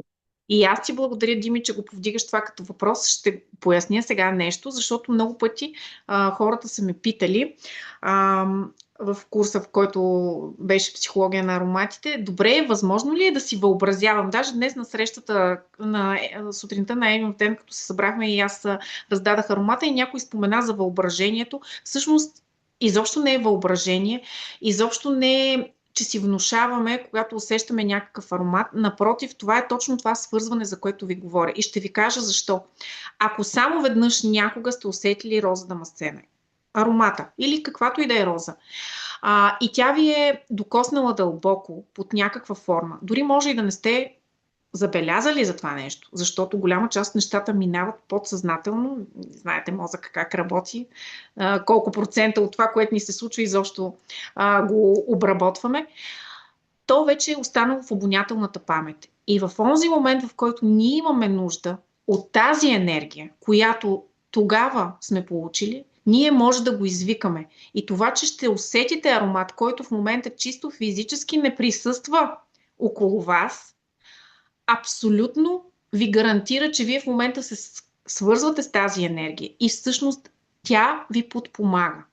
И аз ти благодаря, Дими, че го повдигаш това като въпрос. Ще поясня сега нещо, защото много пъти хората са ме питали в курса, в който беше психология на ароматите. Добре, възможно ли е да си въобразявам? Даже днес на срещата на сутринта на Емил ден, като се събрахме и аз раздадах аромата и някой спомена за въображението. Всъщност, изобщо не е въображение, изобщо не е, че си внушаваме, когато усещаме някакъв аромат. Напротив, това е точно това свързване, за което ви говоря. И ще ви кажа защо. Ако само веднъж някога сте усетили роза дамасцена, аромата или каквато и да е роза, и тя ви е докоснала дълбоко под някаква форма, дори може и да не сте забелязали за това нещо, защото голяма част от нещата минават подсъзнателно. Знаете мозъка как работи, колко процента от това, което ни се случва, изобщо го обработваме. То вече е останало в обонятелната памет. И в онзи момент, в който ние имаме нужда от тази енергия, която тогава сме получили, ние може да го извикаме. И това, че ще усетите аромат, който в момента чисто физически не присъства около вас, абсолютно ви гарантира, че вие в момента се свързвате с тази енергия и всъщност тя ви подпомага.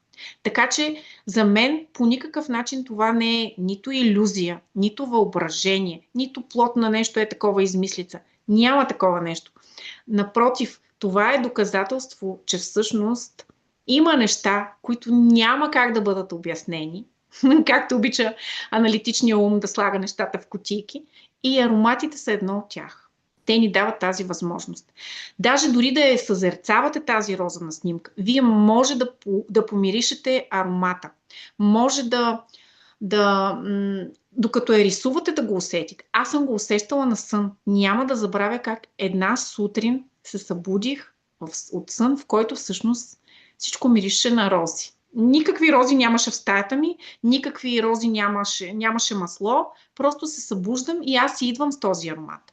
Така че за мен по никакъв начин това не е нито илюзия, нито въображение, нито плод на нещо е такова измислица. Няма такова нещо. Напротив, това е доказателство, че всъщност има неща, които няма как да бъдат обяснени, както обича аналитичния ум да слага нещата в кутийки, и ароматите са едно от тях. Те ни дават тази възможност. Даже дори да я съзерцавате тази роза на снимка, вие може да помиришете аромата. Може докато я рисувате, да го усетите. Аз съм го усещала на сън. Няма да забравя как една сутрин се събудих от сън, в който всъщност всичко мирише на рози. Никакви рози нямаше в стаята ми, никакви рози нямаше масло, просто се събуждам и аз си идвам с този аромат.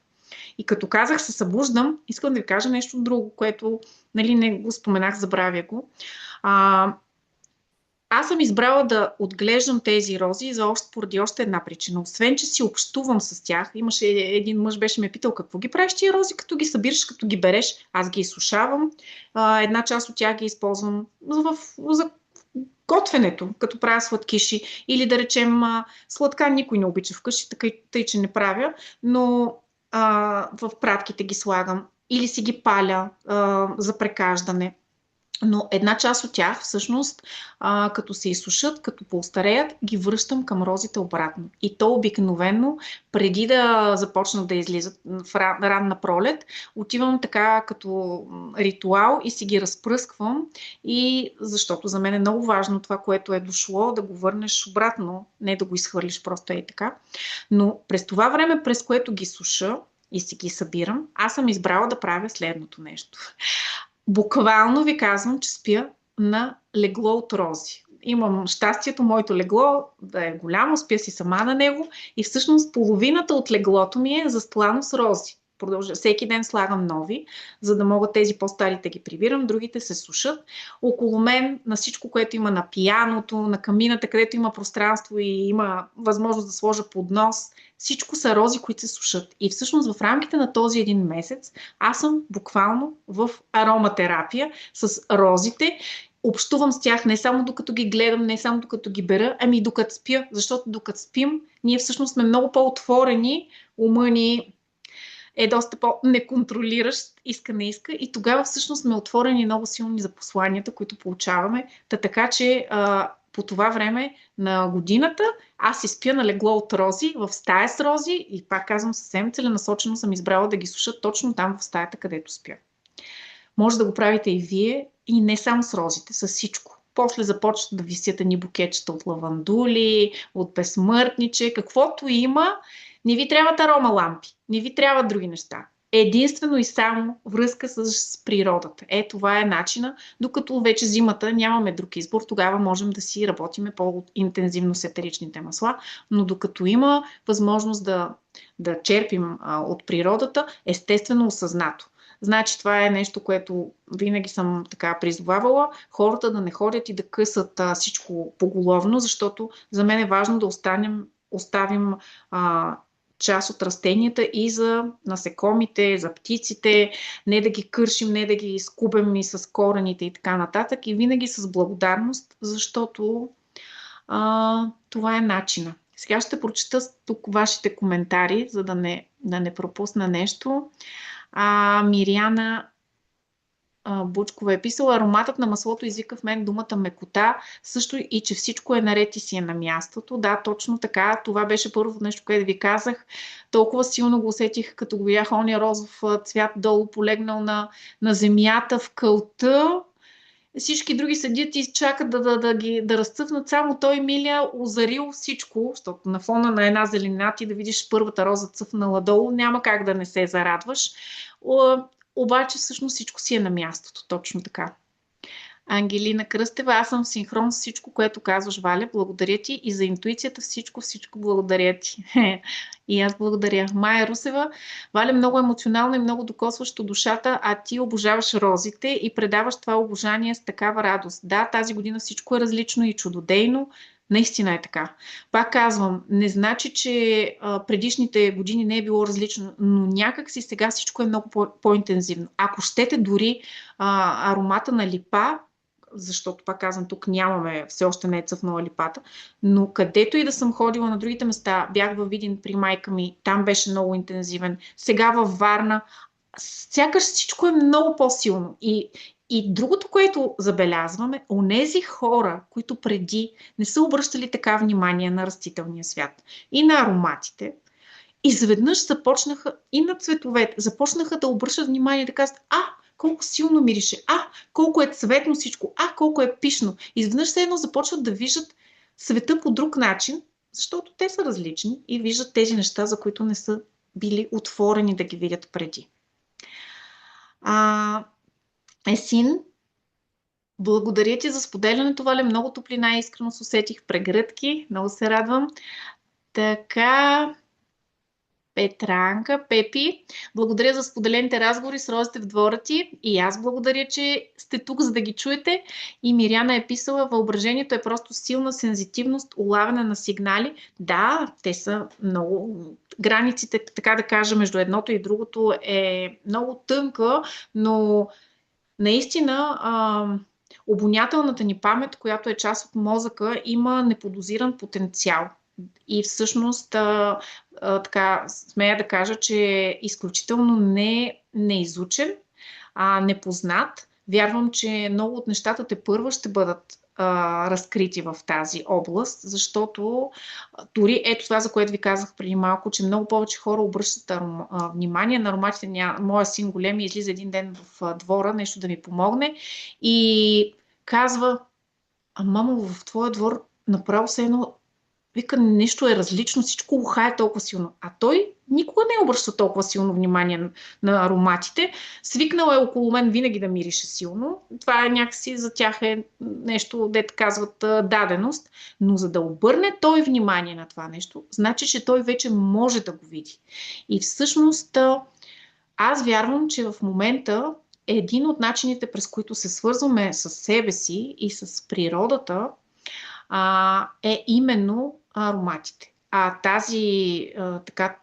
И като казах се събуждам, искам да ви кажа нещо друго, което не го споменах, забравя го. Аз съм избрала да отглеждам тези рози поради още една причина. Освен, че си общувам с тях, имаше един мъж, беше ме питал какво ги правиш тия рози, като ги събираш, като ги береш. Аз ги изсушавам. Една част от тях ги използвам за готвенето, като правя сладкиши, или да речем сладка никой не обича вкъщи, тъй че не правя, но в пратките ги слагам или си ги паля за прекаждане. Но една част от тях всъщност, като се изсушат, като поостареят, ги връщам към розите обратно. И то обикновено, преди да започнат да излизат в ранна пролет, отивам така като ритуал и си ги разпръсквам. И защото за мен е много важно това, което е дошло, да го върнеш обратно, не да го изхвърлиш просто така. Но през това време, през което ги суша и си ги събирам, аз съм избрала да правя следното нещо. Буквално ви казвам, че спя на легло от рози. Имам щастието, моето легло да е голямо, спя си сама на него и всъщност половината от леглото ми е застлано с рози. Всеки ден слагам нови, за да мога тези по-старите ги прибирам, другите се сушат. Около мен на всичко, което има на пияното, на камината, където има пространство и има възможност да сложа поднос, всичко са рози, които се сушат. И всъщност в рамките на този един месец аз съм буквално в ароматерапия с розите. Общувам с тях не само докато ги гледам, не само докато ги бера, ами и докато спя. Защото докато спим, ние всъщност сме много по-отворени, ума ни е доста по-неконтролиращ, иска не иска, и тогава всъщност сме отворени много силни за посланията, които получаваме. Така че по това време на годината аз си спя на легло от рози, в стая с рози, и пак казвам, съвсем целенасочено съм избрала да ги суша точно там в стаята, където спя. Може да го правите и вие, и не само с розите, с всичко. После започват да висят едни букетчета от лавандули, от безсмъртниче, каквото има. Не ви трябват арома лампи, не ви трябват други неща. Единствено и само връзка с природата. Това е начина, докато вече зимата нямаме друг избор, тогава можем да си работиме по-интензивно с етеричните масла, но докато има възможност да черпим от природата, естествено осъзнато. Значи това е нещо, което винаги съм така призовавала, хората да не ходят и да късат всичко поголовно, защото за мен е важно да оставим част от растенията и за насекомите, за птиците, не да ги кършим, не да ги скубем и с корените и така нататък, и винаги с благодарност, защото това е начина. Сега ще прочета тук вашите коментари, за да не пропусна нещо. Мириана Бучкова е писала: ароматът на маслото извика в мен думата мекота, също и че всичко е наред и си е на мястото. Да, точно така. Това беше първото нещо, което ви казах. Толкова силно го усетих, като го видях ония розов цвят долу, полегнал на земята в кълта. Всички други седят и чакат да разцъфнат. Само той, Миля, озарил всичко, защото на фона на една зеленина ти да видиш първата роза цъфнала долу, няма как да не се зарадваш. Обаче всъщност всичко си е на мястото, точно така. Ангелина Кръстева: аз съм в синхрон с всичко, което казваш, Валя. Благодаря ти и за интуицията. Всичко благодаря ти. И аз благодаря. Майя Русева: Валя, много емоционално и много докосващо душата, а ти обожаваш розите и предаваш това обожание с такава радост. Да, тази година всичко е различно и чудодейно. Наистина е така. Пак казвам, не значи, че предишните години не е било различно, но някак си сега всичко е много по-интензивно. Ако щете дори аромата на липа, защото пак казвам, тук нямаме, все още не е цъфнала липата, но където и да съм ходила на другите места, бях във Видин при майка ми, там беше много интензивен. Сега във Варна, сякаш всичко е много по-силно. И другото, което забелязваме, онези хора, които преди не са обръщали така внимание на растителния свят и на ароматите, изведнъж започнаха и на цветовете, започнаха да обръщат внимание, да казват: колко силно мирише, колко е цветно всичко, колко е пишно. Изведнъж все едно започват да виждат света по друг начин, защото те са различни и виждат тези неща, за които не са били отворени да ги видят преди. Есин, благодаря ти за споделянето, Валя. Много топлина и искреност усетих в прегръдки. Много се радвам. Така, Петранка, Пепи, благодаря за споделените разговори с розите в двора ти. И аз благодаря, че сте тук, за да ги чуете. И Миряна е писала: въображението е просто силна сензитивност, улавяне на сигнали. Да, те са много... Границите, така да кажа, между едното и другото е много тънка, но наистина обонятелната ни памет, която е част от мозъка, има неподозиран потенциал. И всъщност така смея да кажа, че е изключително неизучен, непознат. Вярвам, че много от нещата тепърва ще бъдат разкрити в тази област, защото дори ето това, за което ви казах преди малко, че много повече хора обръщат внимание на ароматите. Моя син големи излиза един ден в двора, нещо да ми помогне и казва: мамо, в твоя двор направо се едно, вика, нещо е различно, всичко ухае толкова силно. А той никога не обръща толкова силно внимание на ароматите. Свикнал е около мен винаги да мирише силно. Това е някакси за тях е нещо, дето казват, даденост. Но за да обърне той внимание на това нещо, значи, че той вече може да го види. И всъщност аз вярвам, че в момента един от начините, през които се свързваме с себе си и с природата, е именно ароматите.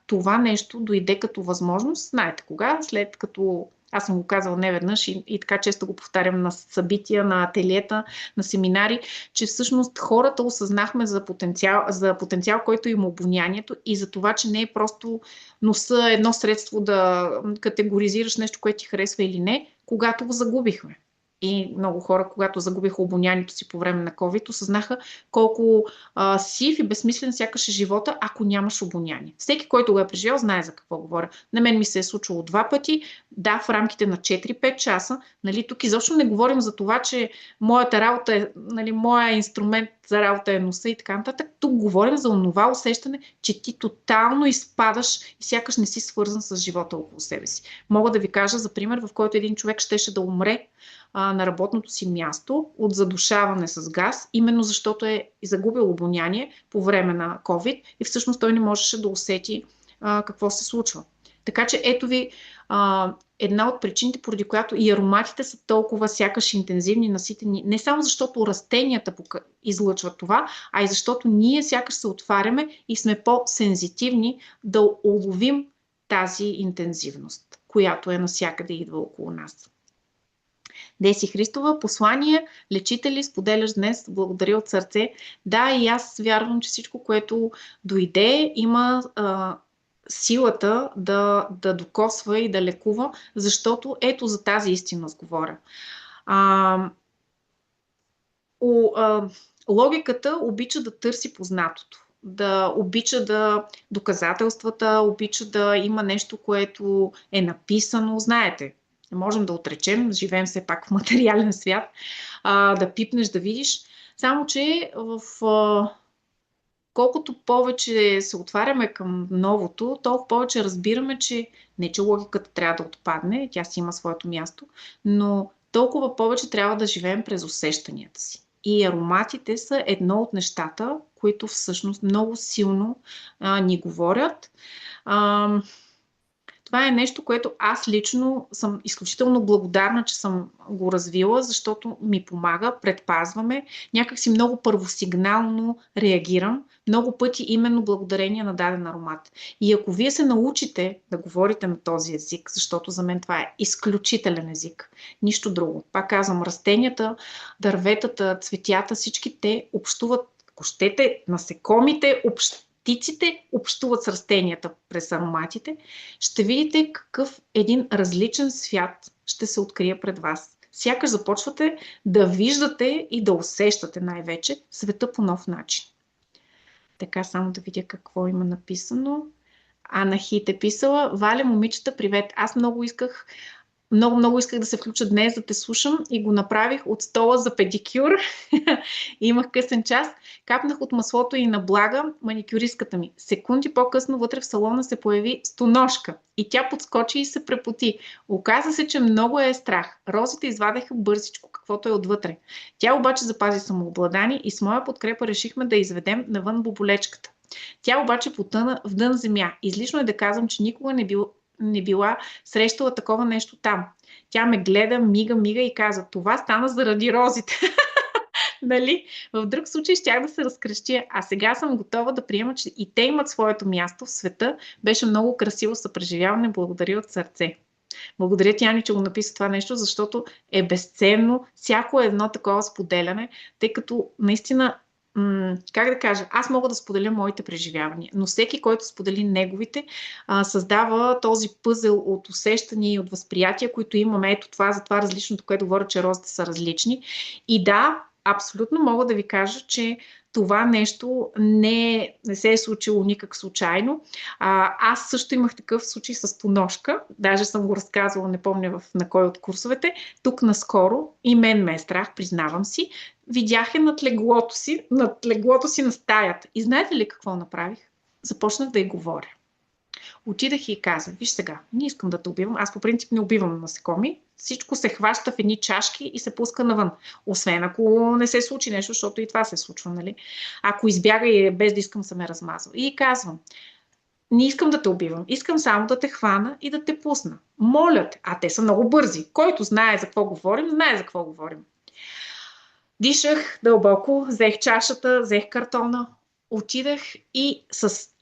Това нещо дойде като възможност, знаете кога, след като аз съм го казала неведнъж и така често го повтарям на събития, на ателиета, на семинари, че всъщност хората осъзнахме за потенциал, който има обонянието, и за това, че не е просто носа едно средство да категоризираш нещо, което ти харесва или не, когато го загубихме. И много хора, когато загубиха обонянието си по време на COVID, осъзнаха колко сив и безсмислен сякаш е живота, ако нямаш обоняние. Всеки, който го е преживял, знае за какво говоря. На мен ми се е случило 2 пъти, да, в рамките на 4-5 часа. Нали, тук изобщо не говорим за това, че моята работа е, нали, моя инструмент за работа е носа и така нататък. Тук говорим за онова усещане, че ти тотално изпадаш и сякаш не си свързан с живота около себе си. Мога да ви кажа за пример, в който един човек щеше да умре на работното си място от задушаване с газ, именно защото е загубил обоняние по време на COVID и всъщност той не можеше да усети какво се случва. Така че ето ви една от причините, поради която и ароматите са толкова сякаш интензивни, наситени, не само защото растенията излъчват това, а и защото ние сякаш се отваряме и сме по-сензитивни да уловим тази интензивност, която е навсякъде идва около нас. Деси Христова, послание, лечители, споделяш днес, благодаря от сърце. Да, и аз вярвам, че всичко, което дойде, има силата да докосва и да лекува, защото ето за тази истина говоря. Логиката обича да търси познатото, да обича доказателствата, обича да има нещо, което е написано, знаете. Не можем да отречем, живеем все пак в материален свят, да пипнеш, да видиш. Само, че колкото повече се отваряме към новото, толкова повече разбираме, че не че логиката трябва да отпадне, тя си има своето място, но толкова повече трябва да живеем през усещанията си. И ароматите са едно от нещата, които всъщност много силно ни говорят. Това е нещо, което аз лично съм изключително благодарна, че съм го развила, защото ми помага, предпазваме, някакси много първосигнално реагирам, много пъти именно благодарение на даден аромат. И ако вие се научите да говорите на този език, защото за мен това е изключителен език, нищо друго. Пак казвам, растенията, дърветата, цветята, всички те общуват, ако щете, насекомите, птиците общуват с растенията през ароматите, ще видите какъв един различен свят ще се открие пред вас. Сякаш започвате да виждате и да усещате най-вече света по нов начин. Така, само да видя какво има написано. Ана Хит е писала: Валя, момичета, привет! Аз много исках да се включа днес да те слушам и го направих от стола за педикюр. Имах късен час. Капнах от маслото и наблага маникюристката ми. Секунди по-късно вътре в салона се появи стоножка и тя подскочи и се препоти. Оказа се, че много е страх. Розите извадеха бързичко каквото е отвътре. Тя обаче запази самообладание и с моя подкрепа решихме да изведем навън боболечката. Тя обаче потъна в дън земя. Излишно е да казвам, че никога не била срещала такова нещо там. Тя ме гледа, мига и каза: това стана заради розите. Нали? В друг случай щях да се разкрещя, а сега съм готова да приема, че и те имат своето място в света. Беше много красиво съпреживяване. Благодаря от сърце. Благодаря ти, Ани, че го написа това нещо, защото е безценно всяко едно такова споделяне, тъй като наистина, как да кажа, аз мога да споделя моите преживявания, но всеки, който сподели неговите, създава този пъзел от усещания и от възприятия, които имаме. Ето това, за това различното, което говоря, че розите са различни. И да, абсолютно мога да ви кажа, че това нещо не се е случило никак случайно. Аз също имах такъв случай с поножка, даже съм го разказвала, не помня на кой от курсовете, тук наскоро, и мен ме е страх, признавам си. Видях над леглото си на стаята. И знаете ли какво направих? Започнах да й говоря. Отидах и казах: виж сега, не искам да те убивам, аз по принцип не убивам насекоми, всичко се хваща в едни чашки и се пуска навън. Освен ако не се случи нещо, защото и това се случва, нали? Ако избяга и без да искам, съм ме размазал. И казвам: не искам да те убивам, искам само да те хвана и да те пусна. Моля те, а те са много бързи. Който знае за какво говорим, знае за какво говорим. Дишах дълбоко, взех чашата, взех картона, отидах и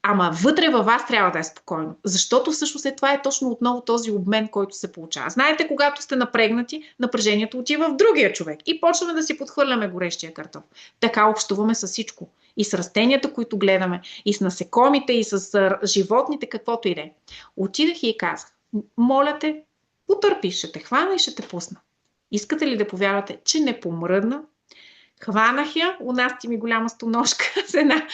ама вътре във вас трябва да е спокойно, защото всъщност това е точно отново този обмен, който се получава. Знаете, когато сте напрегнати, напрежението отива в другия човек и почваме да си подхвърляме горещия картоф. Така общуваме с всичко. И с растенията, които гледаме, и с насекомите, и с животните, каквото и да е. Отидах и казах: моля те, потърпи, ще те хвана и ще те пусна. Искате ли да повярвате, че не помръдна? Хванах я, у нас ти ми голяма стоножка с една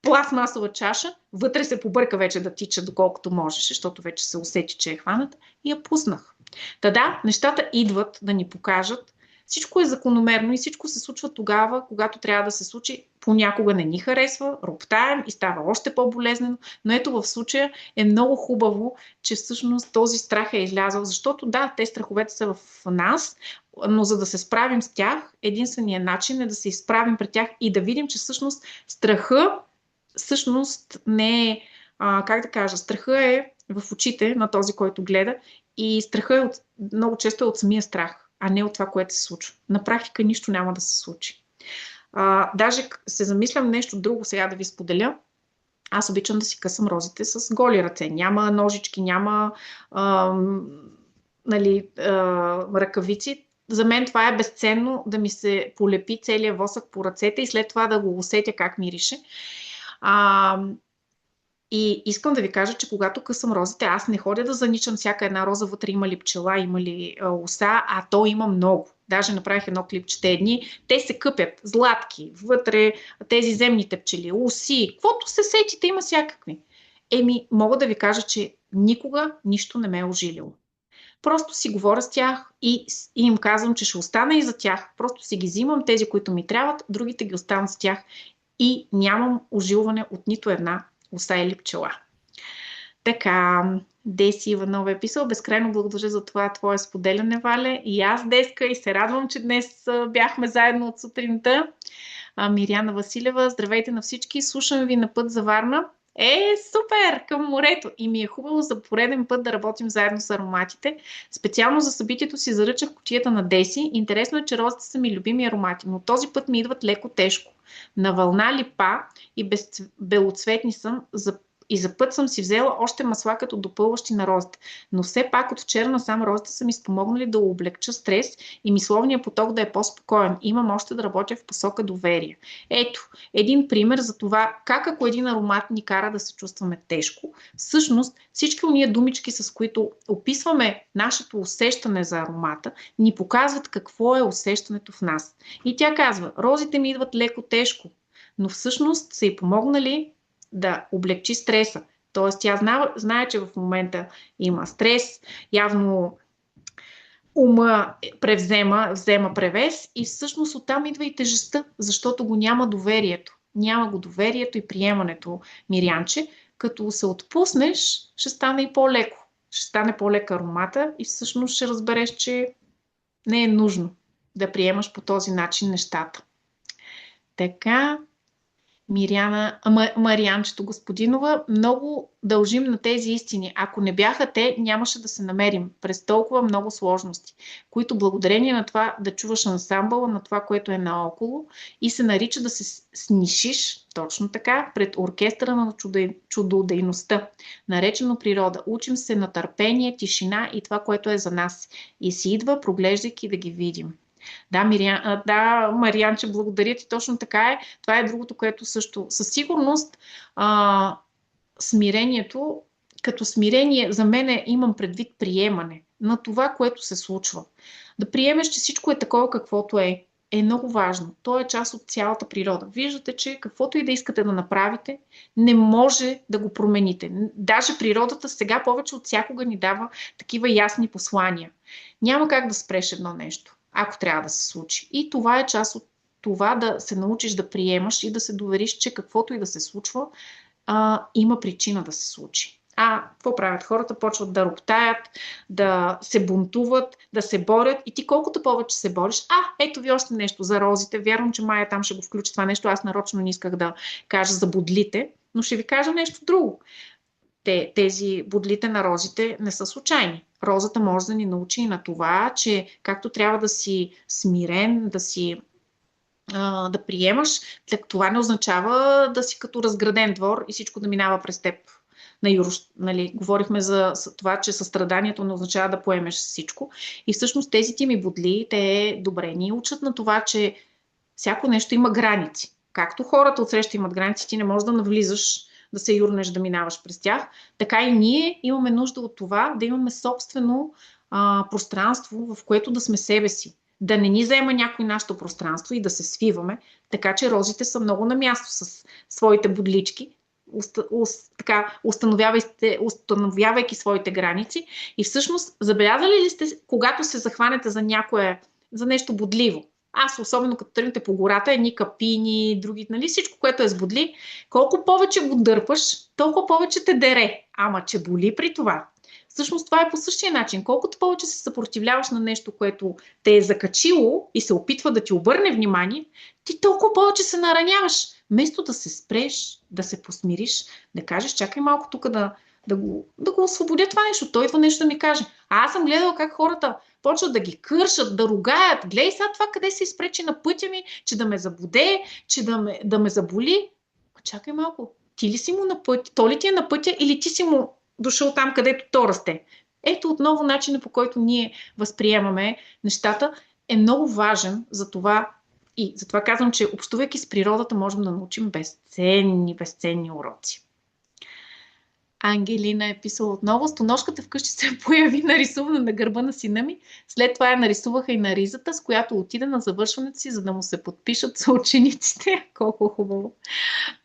пластмасова чаша, вътре се побърка вече да тича доколкото можеше, защото вече се усети, че е хваната, и я пуснах. Да, нещата идват да ни покажат. Всичко е закономерно и всичко се случва тогава, когато трябва да се случи. Понякога не ни харесва, роптаем и става още по-болезнено, но ето в случая е много хубаво, че всъщност този страх е излязъл, защото да, те страховете са в нас, но за да се справим с тях, единственият начин е да се изправим пред тях и да видим, че всъщност страха всъщност не е, как да кажа, страха е в очите на този, който гледа, И страха много често е от самия страх, а не от това, което се случва. На практика нищо няма да се случи. Даже се замислям нещо друго сега да ви споделя. Аз обичам да си късам розите с голи ръце. Няма ножички, няма ръкавици. За мен това е безценно да ми се полепи целият восък по ръцете и след това да го усетя как мирише. И искам да ви кажа, че когато късам розите, аз не ходя да заничам всяка една роза, вътре има ли пчела, има ли оса, а то има много. Даже направих едно клипче едни. Те се къпят, златки, вътре тези земните пчели, оси, каквото се сетите, има всякакви. Мога да ви кажа, че никога нищо не ме е ожилило. Просто си говоря с тях и им казвам, че ще остана и за тях. Просто си ги взимам, тези, които ми трябват, другите ги оставам с тях и нямам ожилване от нито една оса или пчела. Така, Деси Иванова е писал: безкрайно благодаря за това твое споделяне, Вале. И аз, Деска, и се радвам, че днес бяхме заедно от сутринта. Миряна Василева: здравейте на всички, слушам ви на път за Варна. Супер! Към морето! И ми е хубаво за пореден път да работим заедно с ароматите. Специално за събитието си заръчах кутията на Деси. Интересно е, че розите са ми любими аромати, но този път ми идват леко тежко. На вълна липа и белоцветни съм, и за път съм си взела още масла като допълващи на розите. Но все пак от вчера насам розите са ми спомогнали да облегча стрес и мисловния поток да е по-спокоен. Имам още да работя в посока доверие. Ето, един пример за това как ако един аромат ни кара да се чувстваме тежко, всъщност всички уния думички, с които описваме нашето усещане за аромата, ни показват какво е усещането в нас. И тя казва: розите ми идват леко тежко, но всъщност са й помогнали да облегчи стреса. Тоест тя знае, че в момента има стрес, явно ума взема превес и всъщност оттам идва и тежестта, защото го няма доверието. Няма го доверието и приемането, Мирянче. Като се отпуснеш, ще стане и по-леко. Ще стане по-лек аромата и всъщност ще разбереш, че не е нужно да приемаш по този начин нещата. Така, Марианчето Господинова: много дължим на тези истини. Ако не бяха те, нямаше да се намерим през толкова много сложности, които благодарение на това да чуваш ансамбъла на това, което е наоколо и се нарича да се снишиш, точно така, пред оркестъра на чудодейността, наречено природа. Учим се на търпение, тишина и това, което е за нас. И си идва, проглеждайки да ги видим. Да, Марианче, благодаря ти, точно така е. Това е другото, което също със сигурност смирението, като смирение за мен имам предвид приемане на това, което се случва. Да приемеш, че всичко е такова каквото е много важно. То е част от цялата природа. Виждате, че каквото и да искате да направите, не може да го промените. Даже природата сега повече от всякога ни дава такива ясни послания. Няма как да спреш едно нещо, ако трябва да се случи. И това е част от това да се научиш да приемаш и да се довериш, че каквото и да се случва, има причина да се случи. Какво правят хората? Почват да роптаят, да се бунтуват, да се борят и ти колкото повече се бориш. Ето ви още нещо за розите. Вярвам, че Майя там ще го включи това нещо. Аз нарочно не исках да кажа за бодлите, но ще ви кажа нещо друго. Тези бодлите на розите не са случайни. Розата може да ни научи и на това, че както трябва да си смирен, да приемаш, това не означава да си като разграден двор и всичко да минава през теб. Говорихме за това, че състраданието не означава да поемеш всичко. И всъщност тези ти ми бодли, те добре ни учат на това, че всяко нещо има граници. Както хората отсреща имат граници, ти не можеш да навлизаш, да се юрнеш, да минаваш през тях. Така и ние имаме нужда от това, да имаме собствено пространство, в което да сме себе си. Да не ни заема някой нашето пространство и да се свиваме. Така че розите са много на място с своите бодлички, установявайки своите граници. И всъщност, забелязали ли сте, когато се захванете за нещо бодливо? Особено като тръгнете по гората, едни капини, други, всичко, което е с бодли, колко повече го дърпаш, толкова повече те дере. Ама че боли при това. Всъщност това е по същия начин. Колкото повече се съпротивляваш на нещо, което те е закачило и се опитва да ти обърне внимание, ти толкова повече се нараняваш. Вместо да се спреш, да се посмириш, да кажеш: чакай малко тук да го освободя това нещо. Той идва нещо да ми каже. А аз съм гледала как хората почват да ги кършат, да ругаят. Гледай сега това къде се изпречи на пътя ми, че да ме забуде, че да ме заболи. Чакай малко, ти ли си му на пътя? То ли ти е на пътя или ти си му дошъл там, където то расте? Ето отново начинът, по който ние възприемаме нещата, е много важен за това. И затова казвам, че общувайки с природата, можем да научим безценни уроци. Ангелина е писала отново: стоножката вкъщи се появи нарисувана на гърба на сина ми. След това я нарисуваха и на ризата, с която отида на завършването си, за да му се подпишат съучениците. Колко хубаво!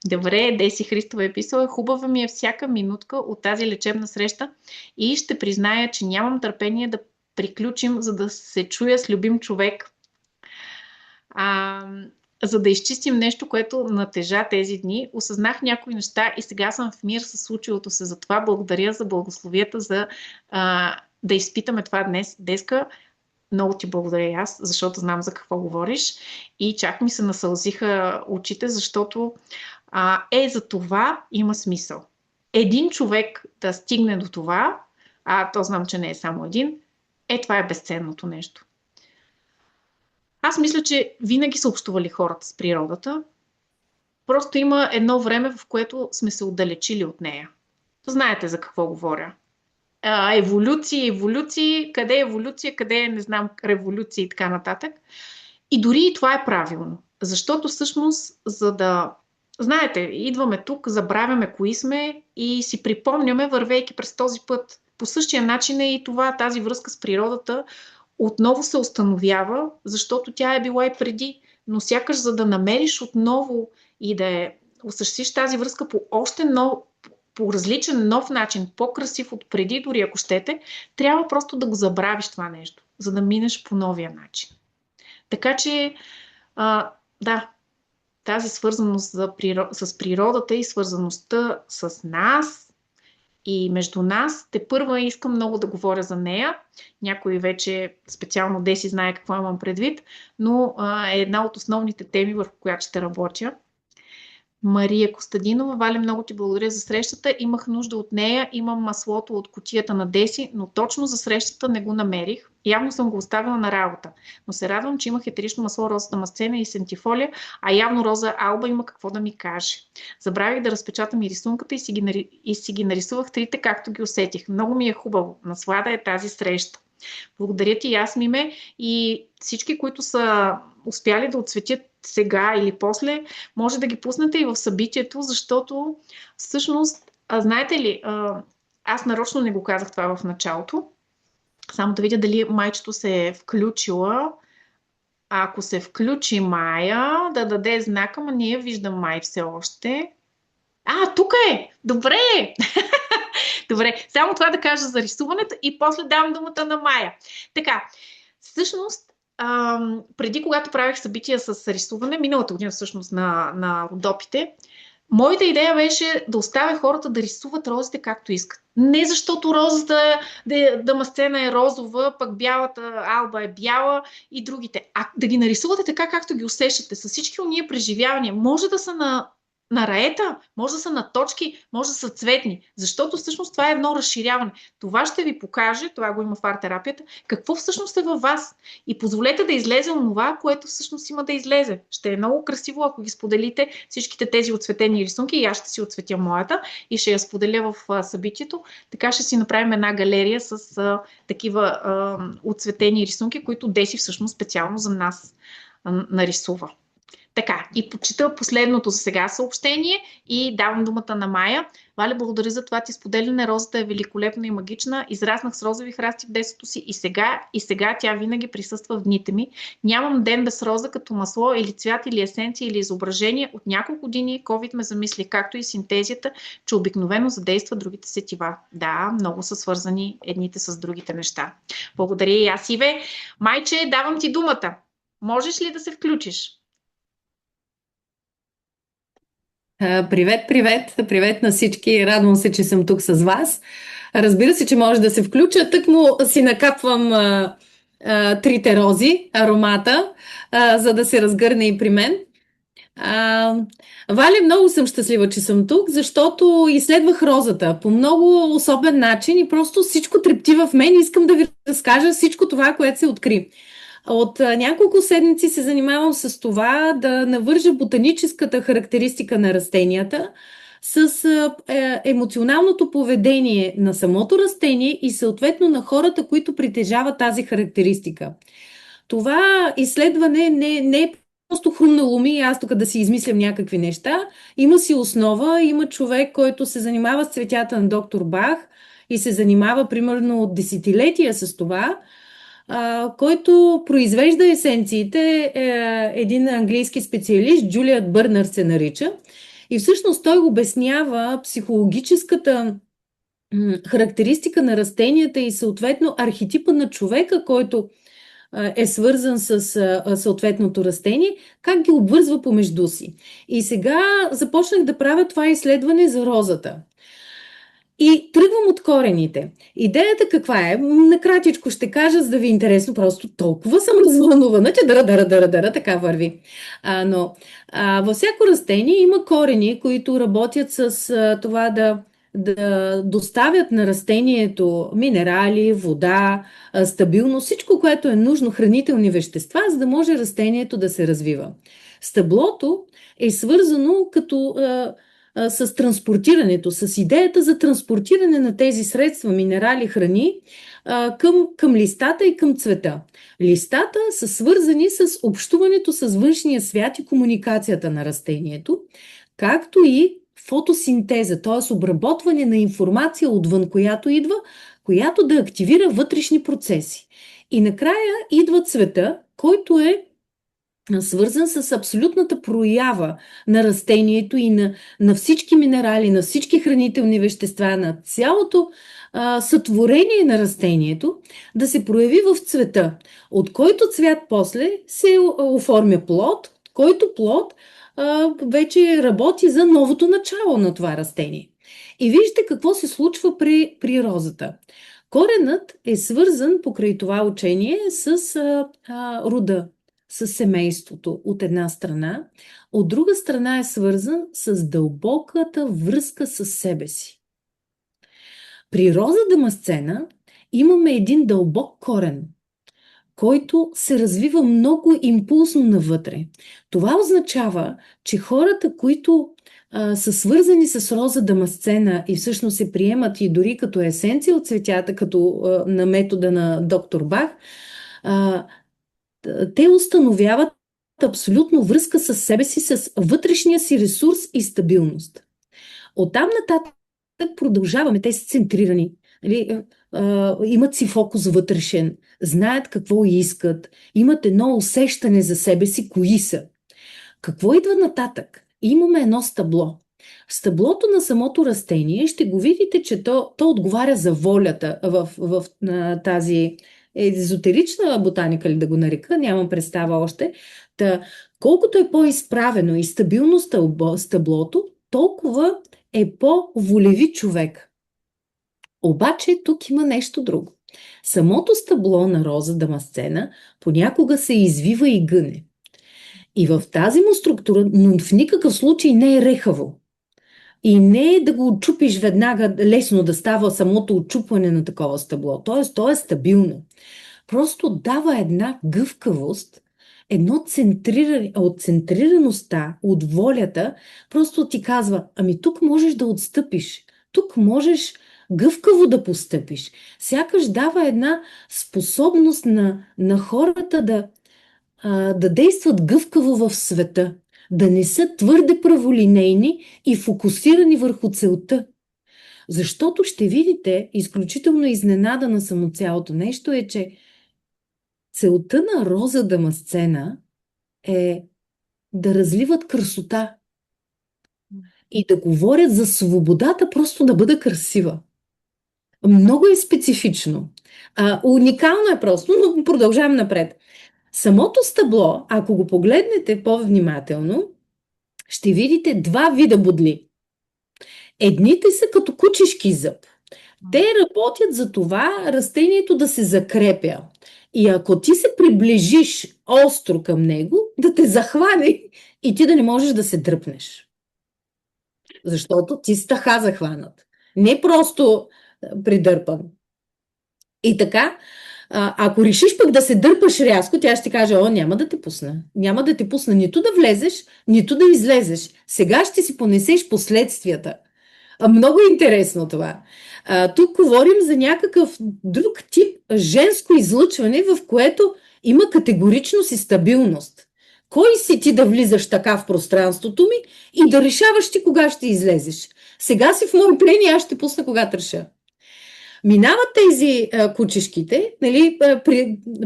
Добре, Деси Христова е писала: хубава ми е всяка минутка от тази лечебна среща и ще призная, че нямам търпение да приключим, за да се чуя с любим човек. За да изчистим нещо, което натежа тези дни. Осъзнах някои неща и сега съм в мир със случилото се. Затова благодаря за благословията, за да изпитаме това днес. Деска, много ти благодаря и аз, защото знам за какво говориш и чак ми се насълзиха очите, защото за това има смисъл. Един човек да стигне до това, то знам, че не е само един, това е безценното нещо. Аз мисля, че винаги са общували хората с природата. Просто има едно време, в което сме се отдалечили от нея. Знаете за какво говоря. Еволюции, къде е еволюция, къде е, не знам, революция и така нататък. И дори и това е правилно. Защото всъщност, знаете, идваме тук, забравяме кои сме и си припомняме, вървейки през този път. По същия начин е и това, тази връзка с природата отново се установява, защото тя е била и преди, но сякаш за да намериш отново и да осъществиш тази връзка по различен нов начин, по-красив от преди, дори ако щете, трябва просто да го забравиш това нещо, за да минеш по новия начин. Така че, тази свързаност с природата и свързаността с нас и между нас, тепърва искам много да говоря за нея. Някой вече, специално Деси, знае какво имам предвид, но е една от основните теми, върху която ще работя. Мария Костадинова: Валя, много ти благодаря за срещата. Имах нужда от нея. Имам маслото от кутията на Деси, но точно за срещата не го намерих. Явно съм го оставила на работа. Но се радвам, че имах етерично масло роза дамасцена и сентифолия, а явно роза алба има какво да ми каже. Забравих да разпечатам и рисунката и си ги нарисувах трите, както ги усетих. Много ми е хубаво. Наслада е тази среща. Благодаря ти и аз, Миме, и всички, които са успяли да отцветят сега или после, може да ги пуснете и в събитието, защото всъщност, знаете ли, аз нарочно не го казах това в началото, само да видя дали майчето се е включила. Ако се включи Майя, да даде знака, но не я виждам Май все още. Тук е! Добре! Добре, само това да кажа за рисуването и после давам думата на Майя. Така, всъщност, преди когато правих събития с рисуване, миналата година всъщност на Родопите, моята идея беше да оставя хората да рисуват розите както искат. Не защото розата дамасцена е розова, пък бялата алба е бяла и другите, а да ги нарисувате така, както ги усещате, с всички уния преживявания. Може да са на раета, може да са на точки, може да са цветни, защото всъщност това е едно разширяване. Това ще ви покаже, това го има в арт-терапията, какво всъщност е във вас. И позволете да излезе онова, което всъщност има да излезе. Ще е много красиво, ако ги споделите всичките тези отцветени рисунки, и аз ще си отцветя моята и ще я споделя в събитието. Така ще си направим една галерия с такива отцветени рисунки, които Деси всъщност специално за нас нарисува. Така, и почита последното за сега съобщение и давам думата на Майя. Валя, благодаря за това ти споделяне. Розата е великолепна и магична. Израснах с розови храсти в детството си и сега тя винаги присъства в дните ми. Нямам ден без роза като масло или цвят, или есенция, или изображение. От няколко години COVID ме замисли, както и синтезията, че обикновено задейства другите сетива. Да, много са свързани едните с другите неща. Благодаря и аз, Иве. Майче, давам ти думата. Можеш ли да се включиш? Привет, привет! Привет на всички! Радвам се, че съм тук с вас. Разбира се, че може да се включа. Тъкмо си накапвам трите рози, аромата, за да се разгърне и при мен. А, Валя, много съм щастлива, че съм тук, защото изследвах розата по много особен начин и просто всичко трепти в мен. Искам да ви разкажа всичко това, което се откри. От няколко седмици се занимавам с това да навържа ботаническата характеристика на растенията с емоционалното поведение на самото растение и съответно на хората, които притежават тази характеристика. Това изследване не е просто хрумнало ми, аз тук да си измислям някакви неща. Има си основа, има човек, който се занимава с цветята на доктор Бах и се занимава примерно от десетилетия с това, който произвежда есенциите, един английски специалист, Джулият Бърнър се нарича. И всъщност той обяснява психологическата характеристика на растенията и съответно архетипа на човека, който е свързан с съответното растение, как ги обвързва помежду си. И сега започнах да правя това изследване за розата. И тръгвам от корените. Идеята каква е? Накратичко ще кажа, за да ви е интересно, просто толкова съм развълнувана, че дара, така върви. Но във всяко растение има корени, които работят с това да доставят на растението минерали, вода, стабилност, всичко, което е нужно, хранителни вещества, за да може растението да се развива. Стъблото е свързано с транспортирането, с идеята за транспортиране на тези средства, минерали, храни към листата и към цвета. Листата са свързани с общуването с външния свят и комуникацията на растението, както и фотосинтеза, т.е. обработване на информация отвън, която идва, която да активира вътрешни процеси. И накрая идва цвета, който е свързан с абсолютната проява на растението и на всички минерали, на всички хранителни вещества, на цялото сътворение на растението да се прояви в цвета, от който цвят после се оформя плод, който плод вече работи за новото начало на това растение. И вижте какво се случва при розата. Коренът е свързан покрай това учение с рода, с семейството от една страна, от друга страна е свързан с дълбоката връзка с себе си. При роза дамасцена имаме един дълбок корен, който се развива много импулсно навътре. Това означава, че хората, които са свързани с роза дамасцена и всъщност се приемат и дори като есенция от цветята, като на метода на доктор Бах, те установяват абсолютно връзка с себе си, с вътрешния си ресурс и стабилност. Оттам нататък продължаваме, те са центрирани, имат си фокус вътрешен, знаят какво искат, имат едно усещане за себе си, кои са. Какво идва нататък? Имаме едно стъбло. Стъблото на самото растение ще го видите, че то отговаря за волята в тази езотерична ботаника, ли да го нарека, нямам представа още. Колкото е по-изправено и стабилно стъблото, толкова е по-волеви човек. Обаче тук има нещо друго. Самото стъбло на роза дамасцена понякога се извива и гъне. И в тази му структура, но в никакъв случай не е рехаво. И не е да го отчупиш веднага, лесно да става самото отчупване на такова стъбло. Тоест, то е стабилно. Просто дава една гъвкавост, едно центриране, от центрираността, от волята, просто ти казва, ами тук можеш да отстъпиш, тук можеш гъвкаво да постъпиш. Сякаш дава една способност на хората да действат гъвкаво в света, да не са твърде праволинейни и фокусирани върху целта. Защото ще видите, изключително изненадана съм от цялото нещо, е, че целта на роза дамасцена е да разливат красота и да говорят за свободата, просто да бъда красива. Много е специфично. Уникално е просто, но продължавам напред. Самото стъбло, ако го погледнете по-внимателно, ще видите два вида бодли. Едните са като кучешки зъб. Те работят за това растението да се закрепя. И ако ти се приближиш остро към него, да те захване и ти да не можеш да се дръпнеш. Защото ти стаха захванат. Не просто придърпан. И така, ако решиш пък да се дърпаш рязко, тя ще ти каже: о, няма да те пусна. Няма да те пусна нито да влезеш, нито да излезеш. Сега ще си понесеш последствията. Много интересно това. Тук говорим за някакъв друг тип женско излъчване, в което има категоричност и стабилност. Кой си ти да влизаш така в пространството ми и да решаваш ти кога ще излезеш? Сега си в мое плен и аз ще пусна когато реша. Минават тези кучешките, нали,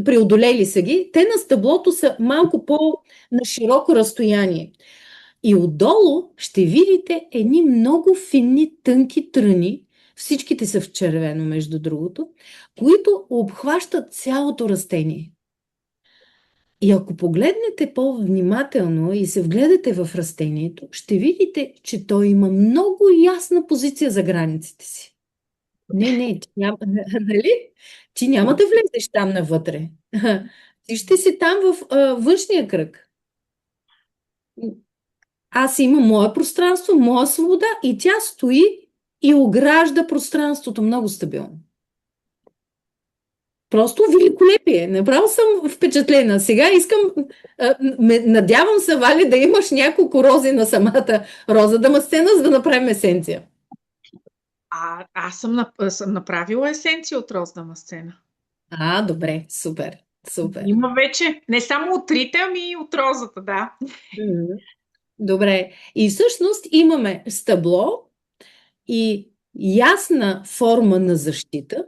преодолели са ги, те на стъблото са малко по-на широко разстояние. И отдолу ще видите едни много финни, тънки тръни, всичките са в червено, между другото, които обхващат цялото растение. И ако погледнете по-внимателно и се вгледате в растението, ще видите, че той има много ясна позиция за границите си. Не, ти няма, нали? Ти няма да влезеш там навътре. Ти ще си там в външния кръг. Аз имам мое пространство, моя свобода и тя стои и огражда пространството много стабилно. Просто великолепие. Направо съм впечатлена. Сега искам, надявам се, Вали, да имаш няколко рози на самата роза дамасцена, за да направим есенция. Аз съм направила есенция от роз дамасцена. Добре, супер. Има вече не само от трите, ами и от розата, да. Добре. И всъщност имаме стъбло и ясна форма на защита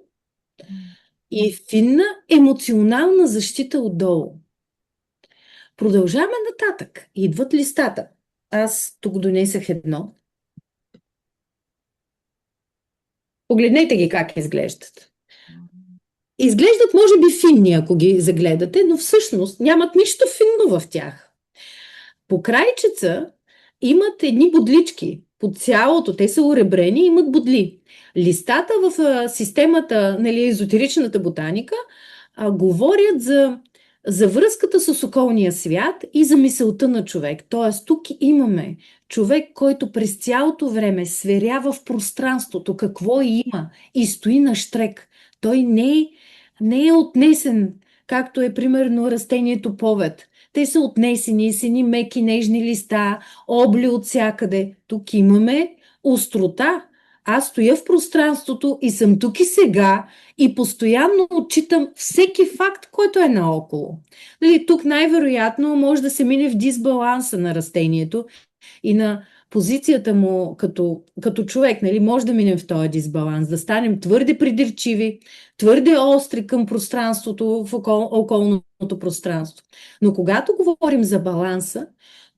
и финна емоционална защита отдолу. Продължаваме нататък. Идват листата. Аз тук донесах едно. Погледнете ги как изглеждат. Изглеждат, може би, финни, ако ги загледате, но всъщност нямат нищо финно в тях. По крайчеца имат едни бодлички. По цялото, те са уребрени и имат бодли. Листата в системата, нали, езотеричната ботаника говорят за връзката с околния свят и за мисълта на човек. Тоест, тук имаме човек, който през цялото време сверява в пространството какво има и стои на щрек. Той не е отнесен, както е примерно растението повед. Те са отнесени с едни меки, нежни листа, обли от всякъде. Тук имаме острота. Аз стоя в пространството и съм тук и сега и постоянно отчитам всеки факт, който е наоколо. Нали, тук най-вероятно може да се мине в дисбаланса на растението и на позицията му като човек. Нали, може да минем в този дисбаланс, да станем твърде придирчиви, твърде остри към пространството, в околното пространство. Но когато говорим за баланса,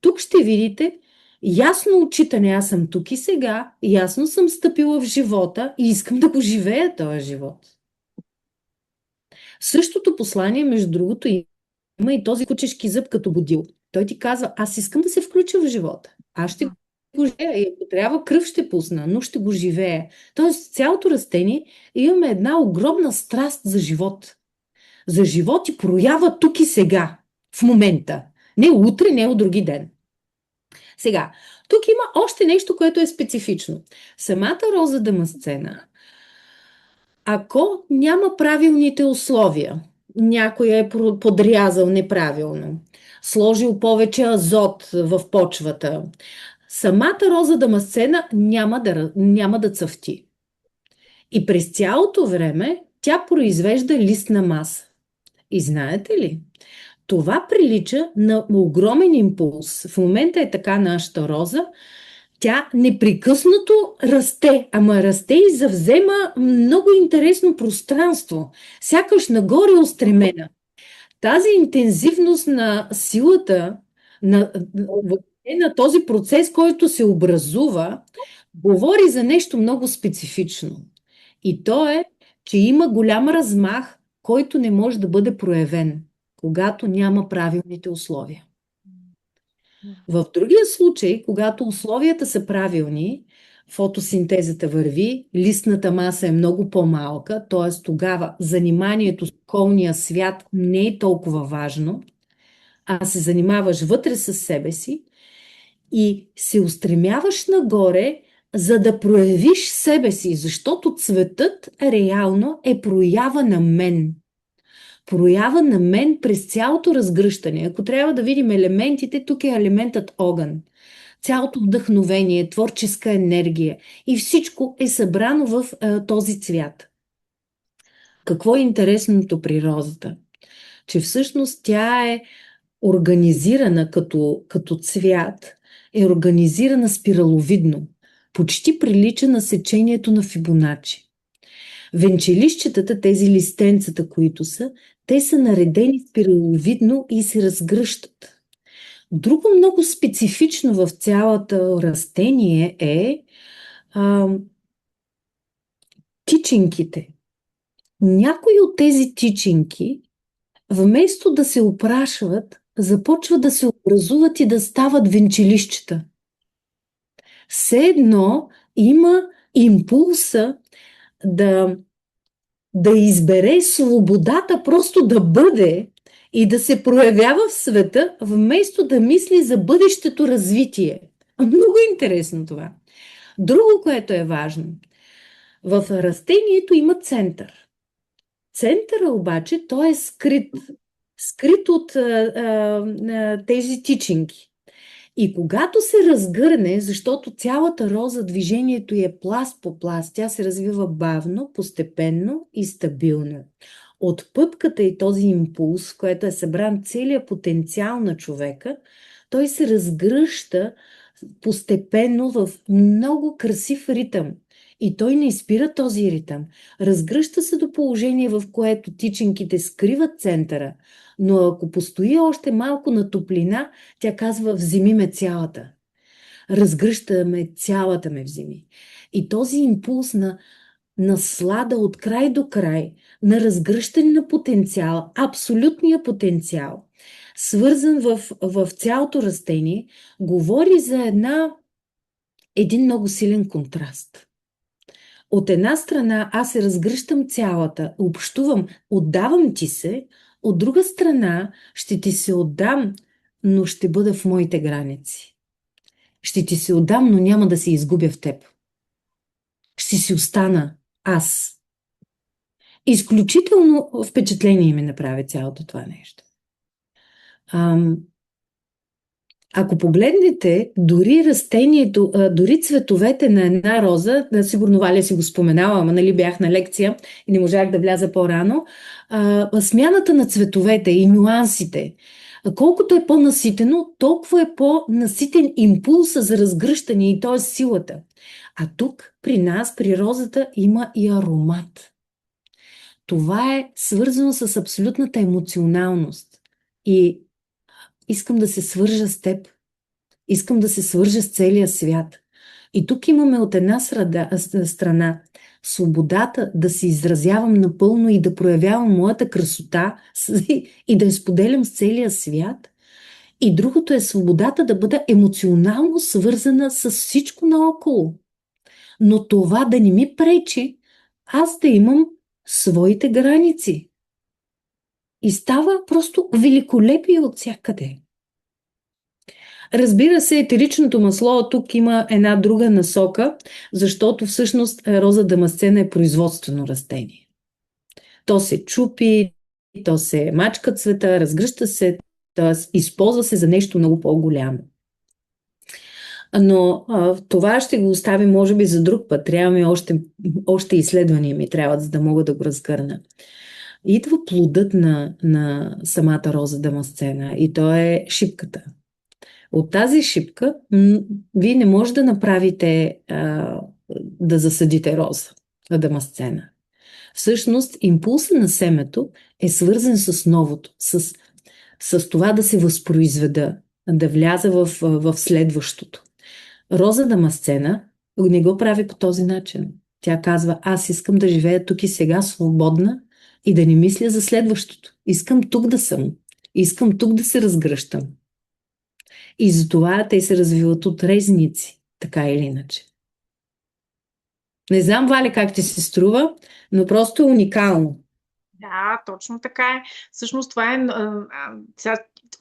тук ще видите ясно отчитане. Аз съм тук и сега, ясно съм стъпила в живота и искам да го живея този живот. Същото послание, между другото, има и този кучешки зъб като будил. Той ти казва: аз искам да се включа в живота. Аз ще го живея и ако трябва кръв ще пусна, но ще го живея. Тоест цялото растение имаме една огромна страст за живот. За живот и проява тук и сега, в момента. Не утре, не от други ден. Сега, тук има още нещо, което е специфично. Самата роза дамасцена, ако няма правилните условия, някой е подрязал неправилно, сложил повече азот в почвата, самата роза дамасцена няма да цъфти. И през цялото време тя произвежда листна маса. И знаете ли, това прилича на огромен импулс. В момента е така нашата роза. Тя непрекъснато расте, ама расте и завзема много интересно пространство. Сякаш нагоре устремена. Тази интензивност на силата, на този процес, който се образува, говори за нещо много специфично. И то е, че има голям размах, който не може да бъде проявен, когато няма правилните условия. В другия случай, когато условията са правилни, фотосинтезата върви, листната маса е много по-малка, т.е. тогава заниманието с околния свят не е толкова важно, а се занимаваш вътре със себе си и се устремяваш нагоре, за да проявиш себе си, защото цветът реално е проява на мен. Проява на мен през цялото разгръщане. Ако трябва да видим елементите, тук е елементът огън. Цялото вдъхновение, творческа енергия и всичко е събрано в този цвят. Какво е интересното при розата? Че всъщност тя е организирана като цвят, е организирана спираловидно. Почти прилича на сечението на Фибоначи. Венчелищчетата, тези листенцата, които са, те са наредени спираловидно и се разгръщат. Друго много специфично в цялото растение е тичинките. Някои от тези тичинки, вместо да се опрашват, започват да се образуват и да стават венчелищчета. Все едно има импулса да избере свободата просто да бъде и да се проявява в света, вместо да мисли за бъдещето развитие. Много интересно това. Друго, което е важно. В растението има център. Центъра обаче, той е скрит от тези тичинки. И когато се разгърне, защото цялата роза, движението е пласт по пласт, тя се развива бавно, постепенно и стабилно. От пъпката и този импулс, в който е събран целият потенциал на човека, той се разгръща постепенно в много красив ритъм. И той не спира този ритъм. Разгръща се до положение, в което тичинките скриват центъра, но ако постои още малко на топлина, тя казва: вземи ме цялата. Разгръщаме цялата ме вземи. И този импулс на наслада от край до край, на разгръщане на потенциал, абсолютния потенциал, свързан в цялото растение, говори за един много силен контраст. От една страна аз се разгръщам цялата, общувам, отдавам ти се, от друга страна ще ти се отдам, но ще бъда в моите граници. Ще ти се отдам, но няма да се изгубя в теб. Ще си остана аз. Изключително впечатление ми направи цялото това нещо. Ако погледнете дори растението, дори цветовете на една роза, сигурно Валя си го споменава, ама нали бях на лекция и не можах да вляза по-рано, смяната на цветовете и нюансите, колкото е по-наситено, толкова е по-наситен импулса за разгръщане и т.е. силата. А тук при нас, при розата, има и аромат. Това е свързано с абсолютната емоционалност. И искам да се свържа с теб. Искам да се свържа с целия свят. И тук имаме от една страна свободата да се изразявам напълно и да проявявам моята красота и да я споделям с целия свят. И другото е свободата да бъда емоционално свързана с всичко наоколо. Но това да не ми пречи аз да имам своите граници. И става просто великолепие от всякъде. Разбира се, етеричното масло тук има една друга насока, защото всъщност роза дамасцена е производствено растение. То се чупи, то се мачка цвета, разгръща се, т.е. използва се за нещо много по-голямо. Но това ще го оставим може би за друг път. Трябва ми още изследвания ми трябват, за да мога да го разгърна. Идва плодът на самата роза дамасцена и то е шипката. От тази шипка вие не може да направите да засадите роза дамасцена. Всъщност импулсът на семето е свързан с новото, с това да се възпроизведа, да вляза в следващото. Роза дамасцена не го прави по този начин. Тя казва: аз искам да живея тук и сега свободна и да не мисля за следващото. Искам тук да съм. Искам тук да се разгръщам. И затова те се развиват от резници, така или иначе. Не знам, Валя, как ти се струва, но просто е уникално. Да, точно така е. Всъщност това е...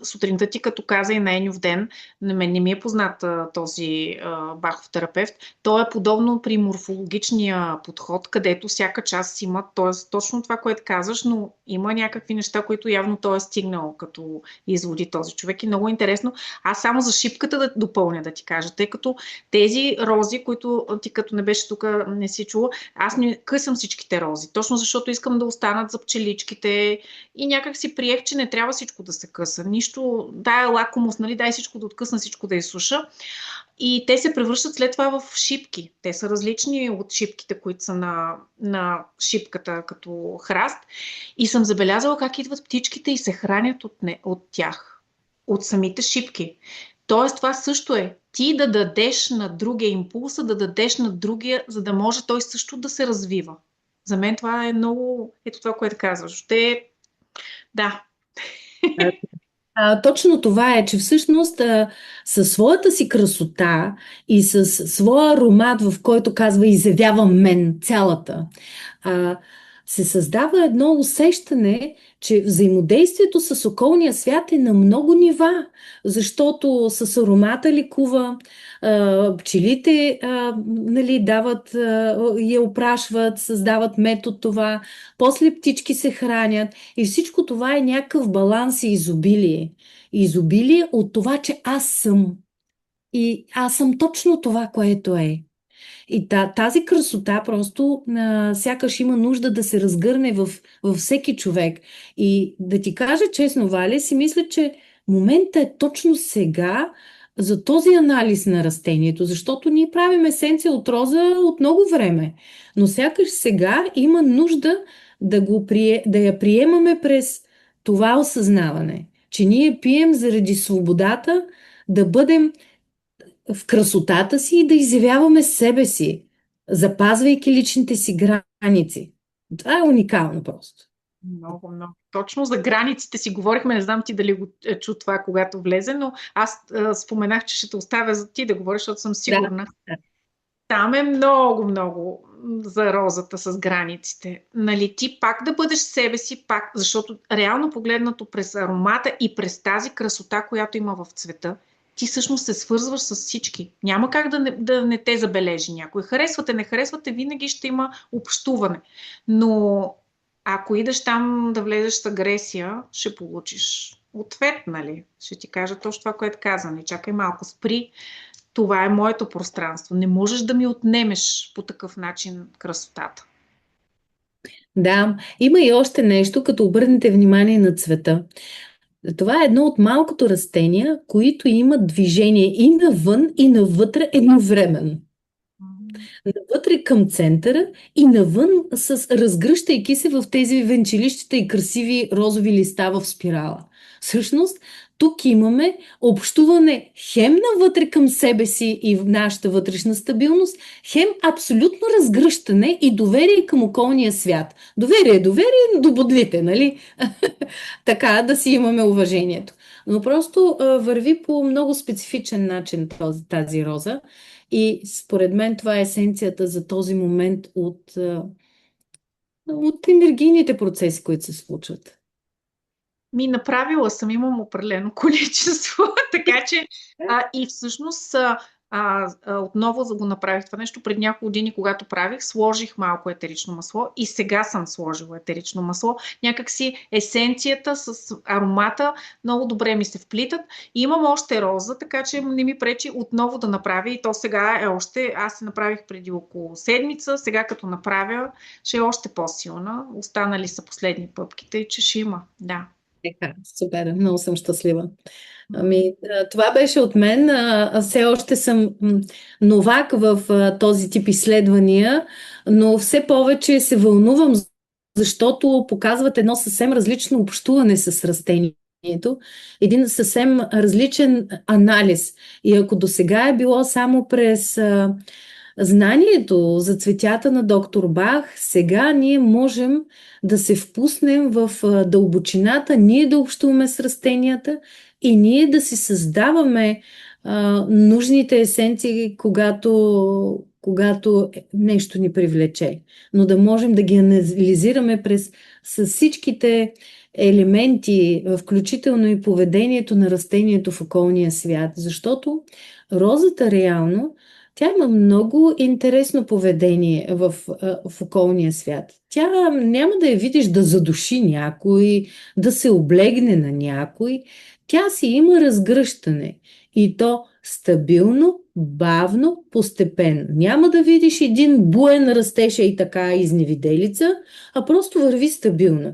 сутринта ти като каза и на Еньов ден, на мен не ми е познат този Бахов терапевт. То е подобно при морфологичния подход, където всяка част има, т.е. точно това, което казваш, но има някакви неща, които явно той е стигнал като изводи този човек и много интересно. Аз само за шипката да допълня да ти кажа, тъй като тези рози, които ти като не беше тук, не си чула, аз не късам всичките рози, точно защото искам да останат за пчеличките и някак си приех, че не трябва всичко да се къса. Нищо, дай лакомост, нали, дай всичко да откъсна, всичко да изсуша. И те се превръщат след това в шипки. Те са различни от шипките, които са на шипката като храст. И съм забелязала как идват птичките и се хранят от тях, от самите шипки. Тоест това също е ти да дадеш на другия импулса, да дадеш на другия, за да може той също да се развива. За мен това е много... Ето това, което казваш. Да. Точно това е, че всъщност със своята си красота и с своя аромат, в който казва изявявам мен цялата, се създава едно усещане, че взаимодействието с околния свят е на много нива, защото с аромата ликува, пчелите нали, дават, я опрашват, създават мед от това, после птички се хранят и всичко това е някакъв баланс и изобилие. Изобилие от това, че аз съм. И аз съм точно това, което е. И тази красота просто сякаш има нужда да се разгърне във всеки човек. И да ти кажа честно, Валя, си мисля, че моментът е точно сега за този анализ на растението, защото ние правим есенция от роза от много време. Но сякаш сега има нужда да я приемаме през това осъзнаване, че ние пием заради свободата да бъдем в красотата си и да изявяваме себе си, запазвайки личните си граници. Това е уникално просто. Много, много. Точно за границите си говорихме, не знам ти дали го чу това, когато влезе, но аз споменах, че ще те оставя за ти да говориш, защото съм сигурна. Да. Там е много, много за розата с границите. Нали, ти пак да бъдеш себе си, пак, защото реално погледнато през аромата и през тази красота, която има в цвета, ти всъщност се свързваш с всички. Няма как да не те забележи някой. Харесвате, не харесвате, винаги ще има общуване. Но ако идеш там да влезеш с агресия, ще получиш ответ, нали? Ще ти кажа точно това, което каза. Не чакай малко, спри. Това е моето пространство. Не можеш да ми отнемеш по такъв начин красотата. Да, има и още нещо, като обърнете внимание на цвета. Това е едно от малкото растения, които имат движение и навън, и навътре едновременно. Навътре към центъра и навън, разгръщайки се в тези венчелищата и красиви розови листа в спирала. Всъщност, тук имаме общуване хем навътре към себе си и в нашата вътрешна стабилност, хем абсолютно разгръщане и доверие към околния свят. Доверие до бодлите, нали? Така, да си имаме уважението. Но просто върви по много специфичен начин тази роза. И според мен това е есенцията за този момент от енергийните процеси, които се случват. Направила съм, имам определено количество, така че и всъщност отново го направих това нещо пред няколко години, когато правих, сложих малко етерично масло и сега съм сложила етерично масло. Някакси есенцията с аромата много добре ми се вплитат. И имам още роза, така че не ми пречи отново да направя и то сега е още, аз се направих преди около седмица, сега като направя ще е още по-силна. Останали са последни пъпките и че ще има, да. Супер, много съм щастлива. Това беше от мен. Все още съм новак в този тип изследвания, но все повече се вълнувам, защото показват едно съвсем различно общуване с растението, един съвсем различен анализ. И ако досега е било само през знанието за цветята на доктор Бах, сега ние можем да се впуснем в дълбочината, ние да общуваме с растенията и ние да си създаваме нужните есенции, когато нещо ни привлече. Но да можем да ги анализираме с всичките елементи, включително и поведението на растението в околния свят, защото розата реално, тя има много интересно поведение в околния свят. Тя няма да я видиш да задуши някой, да се облегне на някой. Тя си има разгръщане и то стабилно, бавно, постепенно. Няма да видиш един буен растеж и така изневиделица, а просто върви стабилно.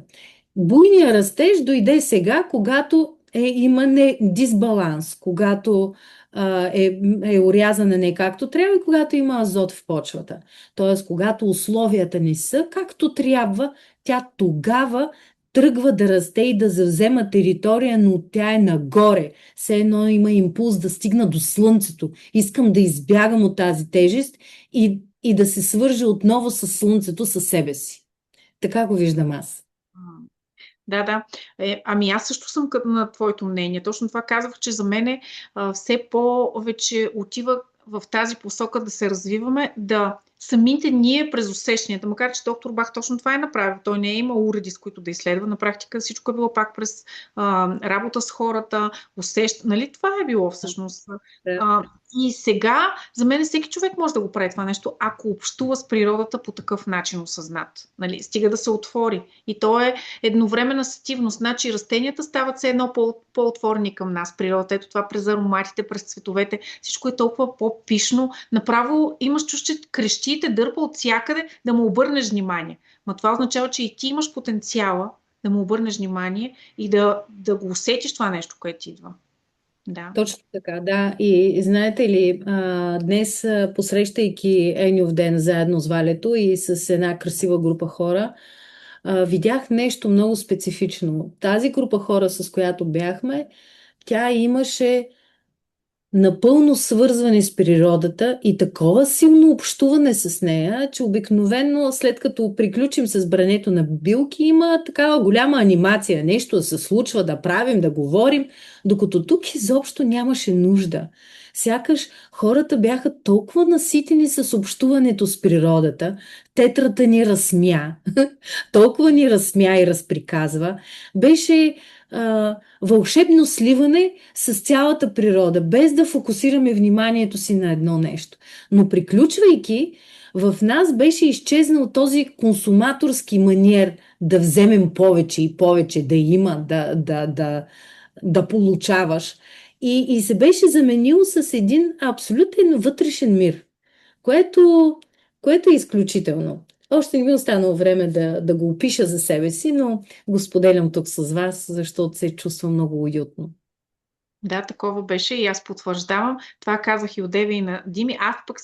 Буйният растеж дойде сега, когато има дисбаланс, когато е орязана не както трябва и когато има азот в почвата. Тоест, когато условията не са както трябва, тя тогава тръгва да расте и да завзема територия, но тя е нагоре. Все едно има импулс да стигна до слънцето. Искам да избягам от тази тежест и да се свържа отново с слънцето, със себе си. Така го виждам аз. Да. Ами аз също съм на твоето мнение. Точно това казах, че за мен все повече отива в тази посока да се развиваме, да самите ние през усещанията, макар че доктор Бах точно това е направил. Той не е имал уреди, с които да изследва. На практика всичко е било пак през работа с хората, нали? Това е било всъщност. И сега, за мен всеки човек може да го прави това нещо, ако общува с природата по такъв начин осъзнат. Нали? Стига да се отвори. И то е едновременна сетивност. Значи растенията стават все едно по-отворени към нас. Природата, ето това през ароматите, през цветовете. Всичко е толкова по-пишно. Направо имаш чувство, че крещи и те дърпа от всякъде да му обърнеш внимание. Но това означава, че и ти имаш потенциала да му обърнеш внимание и да го усетиш това нещо, което ти идва. Да. Точно така, да. И знаете ли, днес, посрещайки Еньов ден заедно с Валето и с една красива група хора, видях нещо много специфично. Тази група хора, с която бяхме, тя имаше напълно свързване с природата и такова силно общуване с нея, че обикновено след като приключим с брането на билки, има такава голяма анимация, нещо да се случва, да правим, да говорим, докато тук изобщо нямаше нужда. Сякаш хората бяха толкова наситени с общуването с природата, тетрата ни разсмя, толкова ни разсмя и разприказва. Беше вълшебно сливане с цялата природа, без да фокусираме вниманието си на едно нещо. Но приключвайки, в нас беше изчезнал този консуматорски маниер да вземем повече и повече, да има, да получаваш. И се беше заменил с един абсолютен вътрешен мир, което е изключително. Още не ми останало време да го опиша за себе си, но го споделям тук с вас, защото се чувствам много уютно. Да, такова беше и аз потвърждавам. Това казах и от Деви и на Дими. Аз пък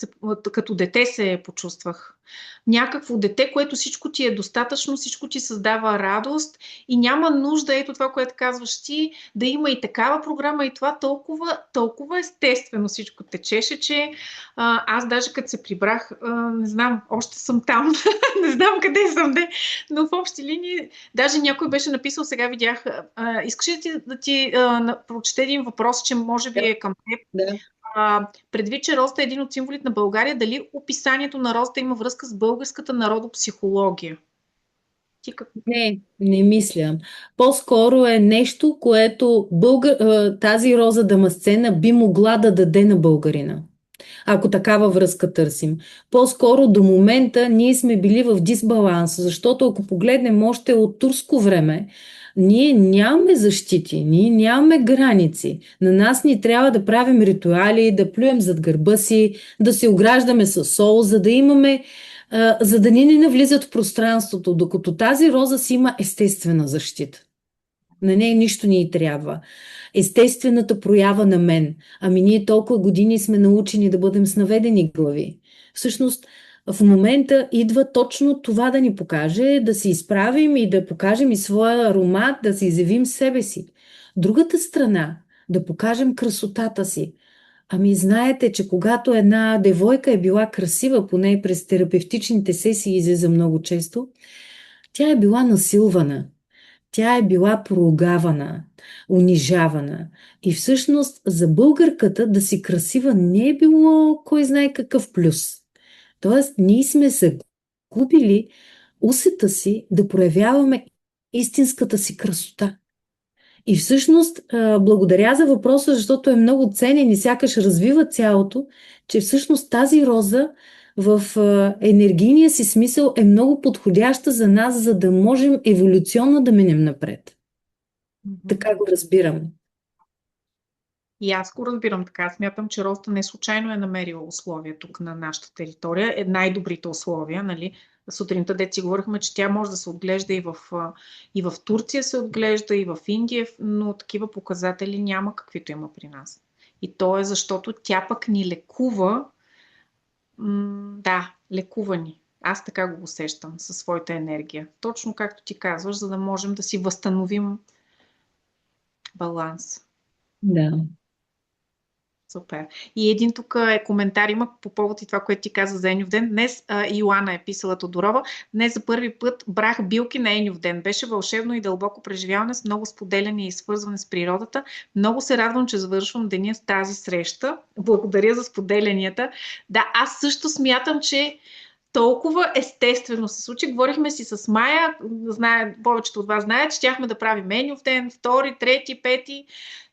като дете се почувствах. Някакво дете, което всичко ти е достатъчно, всичко ти създава радост и няма нужда, ето това, което казваш ти, да има и такава програма и това толкова естествено всичко течеше, че аз даже като се прибрах, не знам, още съм там, не знам къде съм, но в общи линии, даже някой беше написал, сега видях, искаш ли да ти прочете един въпрос, че може би е към теб. Да. Предвид, че розата е един от символите на България, дали описанието на розата има връзка с българската народопсихология? Не мисля. По-скоро е нещо, което тази роза дамасцена би могла да даде на българина. Ако такава връзка търсим. По-скоро до момента ние сме били в дисбаланс, защото ако погледнем още от турско време, ние нямаме защити, ние нямаме граници. На нас ни трябва да правим ритуали, да плюем зад гърба си, да се ограждаме със сол, за да ни не навлизат в пространството, докато тази роза си има естествена защита. На нея нищо ни трябва. Естествената проява на мен. Ами ние толкова години сме научени да бъдем с наведени глави. Всъщност, в момента идва точно това да ни покаже, да се изправим и да покажем и своя аромат, да се изявим себе си. Другата страна, да покажем красотата си. Ами знаете, че когато една девойка е била красива, поне през терапевтичните сесии излиза много често, тя е била насилвана. Тя е била поругавана, унижавана. И всъщност за българката да си красива не е било кой знае какъв плюс. Тоест, ние сме загубили усета си да проявяваме истинската си красота. И всъщност, благодаря за въпроса, защото е много ценен и сякаш развива цялото, че всъщност тази роза в енергийния си смисъл е много подходяща за нас, за да можем еволюционно да минем напред. Така го разбирам. И аз го разбирам така. Смятам, че розата не случайно е намерила условия тук на нашата територия. Е най-добрите условия, нали? Сутринта дет си говорихме, че тя може да се отглежда и в Турция се отглежда, и в Индия, но такива показатели няма, каквито има при нас. И то е защото тя пък ни лекува. Да, лекува ни. Аз така го усещам със своята енергия. Точно както ти казваш, за да можем да си възстановим баланс. Да. Супер. И един тук е коментар има по повод и това, което ти каза за Еньов ден. Днес Йоана е писала Тодорова. Днес за първи път брах билки на Еньов ден. Беше вълшебно и дълбоко преживяване с много споделяне и свързване с природата. Много се радвам, че завършвам деня с тази среща. Благодаря за споделянията. Да, аз също смятам, че толкова естествено се случи. Говорихме си с Майя, повечето от вас знаят, че щяхме да правим Еньов ден, втори, трети, пети.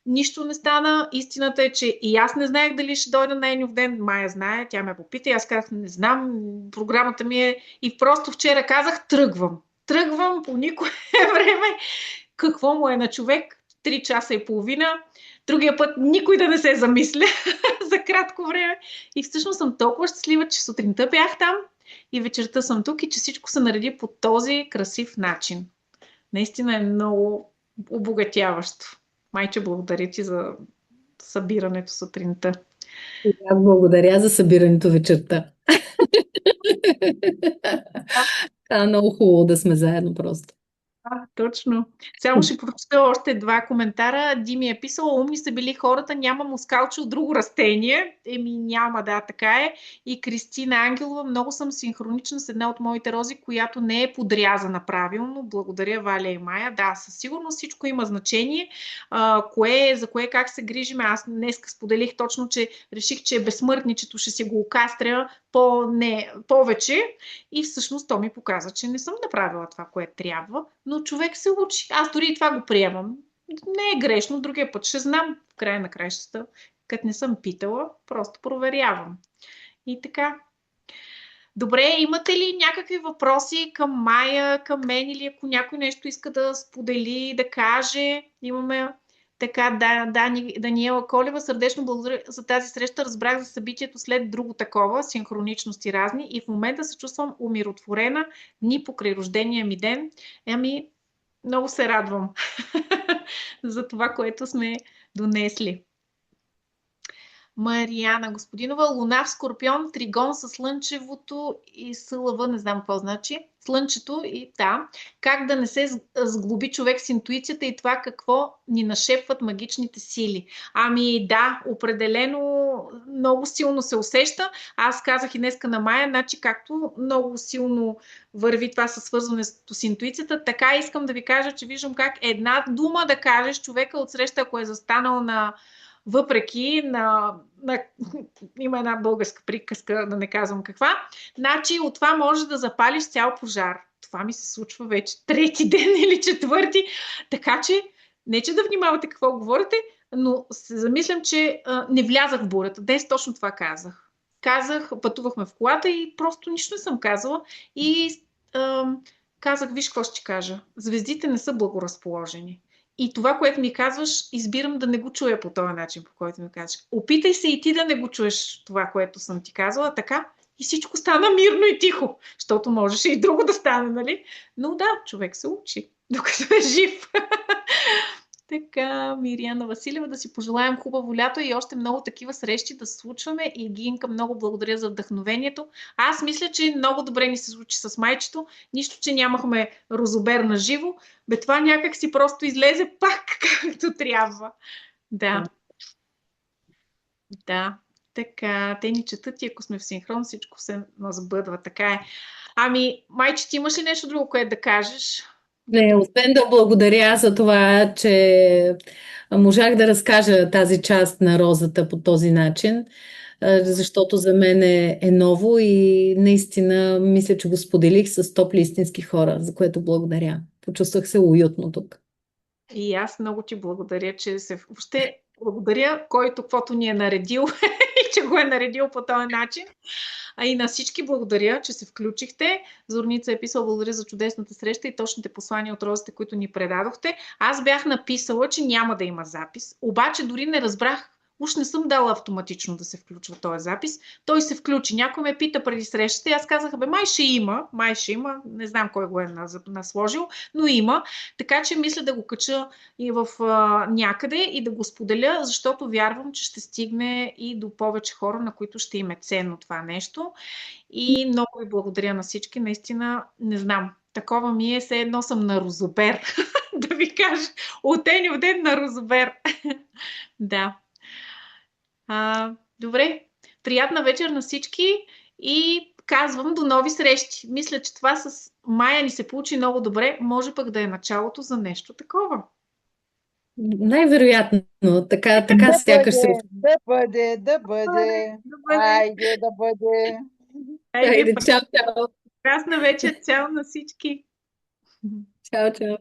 Нищо не стана. Истината е, че и аз не знаех дали ще дойда на Еньов ден. Майя знае, тя ме попита и аз казах, не знам, програмата ми е... И просто вчера казах, тръгвам. Тръгвам по никое време. Какво му е на човек? 3 часа и половина. Другия път никой да не се замисля за кратко време. И всъщност съм толкова щастлива, че сутринта бях там и вечерта съм тук и че всичко се нареди по този красив начин. Наистина е много обогатяващо. Майче, благодаря ти за събирането сутринта. И аз благодаря за събирането вечерта. Много хубаво да сме заедно просто. Точно. Само ще прочета още 2 коментара. Дими е писала, умни са били хората, няма мускалче от друго растение. Няма, да, така е. И Кристина Ангелова, много съм синхронична с една от моите рози, която не е подрязана правилно. Благодаря, Валя и Майя. Да, със сигурност всичко има значение. За кое как се грижиме. Аз днеска споделих точно, че реших, че безсмъртничето ще си го окастря повече и всъщност то ми показа, че не съм направила това, което трябва, но човек се учи. Аз дори и това го приемам. Не е грешно, другия път ще знам в края на краищата, като не съм питала, просто проверявам. И така. Добре, имате ли някакви въпроси към Майя, към мен или ако някой нещо иска да сподели, да каже? Имаме така, Даниела Колева, сърдечно благодаря за тази среща. Разбрах за събитието след друго такова, синхроничности разни и в момента се чувствам умиротворена дни покрай рождения ми ден. Много се радвам за това, което сме донесли. Марияна Господинова, Луна в Скорпион, Тригон с Слънчевото и Сълъва, не знам какво значи, Слънчето и да, как да не се сглоби човек с интуицията и това какво ни нашепват магичните сили. Да, определено много силно се усеща. Аз казах и днеска на Майя, значи както много силно върви това със свързването с интуицията, така искам да ви кажа, че виждам как една дума да кажеш човека отсреща, ако е застанал въпреки има една българска приказка, да не казвам каква, значи от това може да запалиш цял пожар. Това ми се случва вече 3-ти ден или 4-ти. Така че, не че да внимавате какво говорите, но се замислям, че не влязах в бурята. Днес точно това казах. Пътувахме в колата и просто нищо не съм казала и казах, виж какво ще кажа. Звездите не са благоразположени. И това, което ми казваш, избирам да не го чуя по този начин, по който ми казваш. Опитай се и ти да не го чуеш това, което съм ти казала, така и всичко стана мирно и тихо, защото можеше и друго да стане, нали? Но да, човек се учи, докато е жив. Така, Мириана Василева, да си пожелаем хубаво лято и още много такива срещи да случваме. И Гинка, много благодаря за вдъхновението. Аз мисля, че много добре ни се случи с майчето. Нищо, че нямахме розобер на живо. Това някак си просто излезе пак както трябва. Да. Да. Така, те ни четат и ако сме в синхрон, всичко се сбъдва. Така е. Майче, ти имаш ли нещо друго, което да кажеш? Не, освен да благодаря за това, че можах да разкажа тази част на розата по този начин. защото за мен е ново и наистина мисля, че го споделих с топли истински хора, за което благодаря. Почувствах се уютно тук. И аз много ти благодаря, че въобще благодаря, който каквото ни е наредил и че го е наредил по този начин. А и на всички благодаря, че се включихте. Зорница е писала благодаря за чудесната среща и точните послания от розите, които ни предадохте. Аз бях написала, че няма да има запис, обаче дори не разбрах, уж не съм дала автоматично да се включва този запис. Той се включи. Някой ме пита преди срещата и аз казах, май ще има, не знам кой го е насложил, но има. Така че мисля да го кача и в някъде и да го споделя, защото вярвам, че ще стигне и до повече хора, на които ще им е ценно това нещо. И много ви благодаря на всички. Наистина, не знам, такова ми е, все едно съм на розобер. Да ви кажа, от ден в ден на розобер. Да. Добре, приятна вечер на всички и казвам до нови срещи. Мисля, че това с Майя ни се получи много добре. Може пък да е началото за нещо такова. Най-вероятно, така сякаш се... Да бъде. Да бъде. Айде да бъде. Айде, чао, чао. Прекрасна вечер, чао на всички. Чао, чао.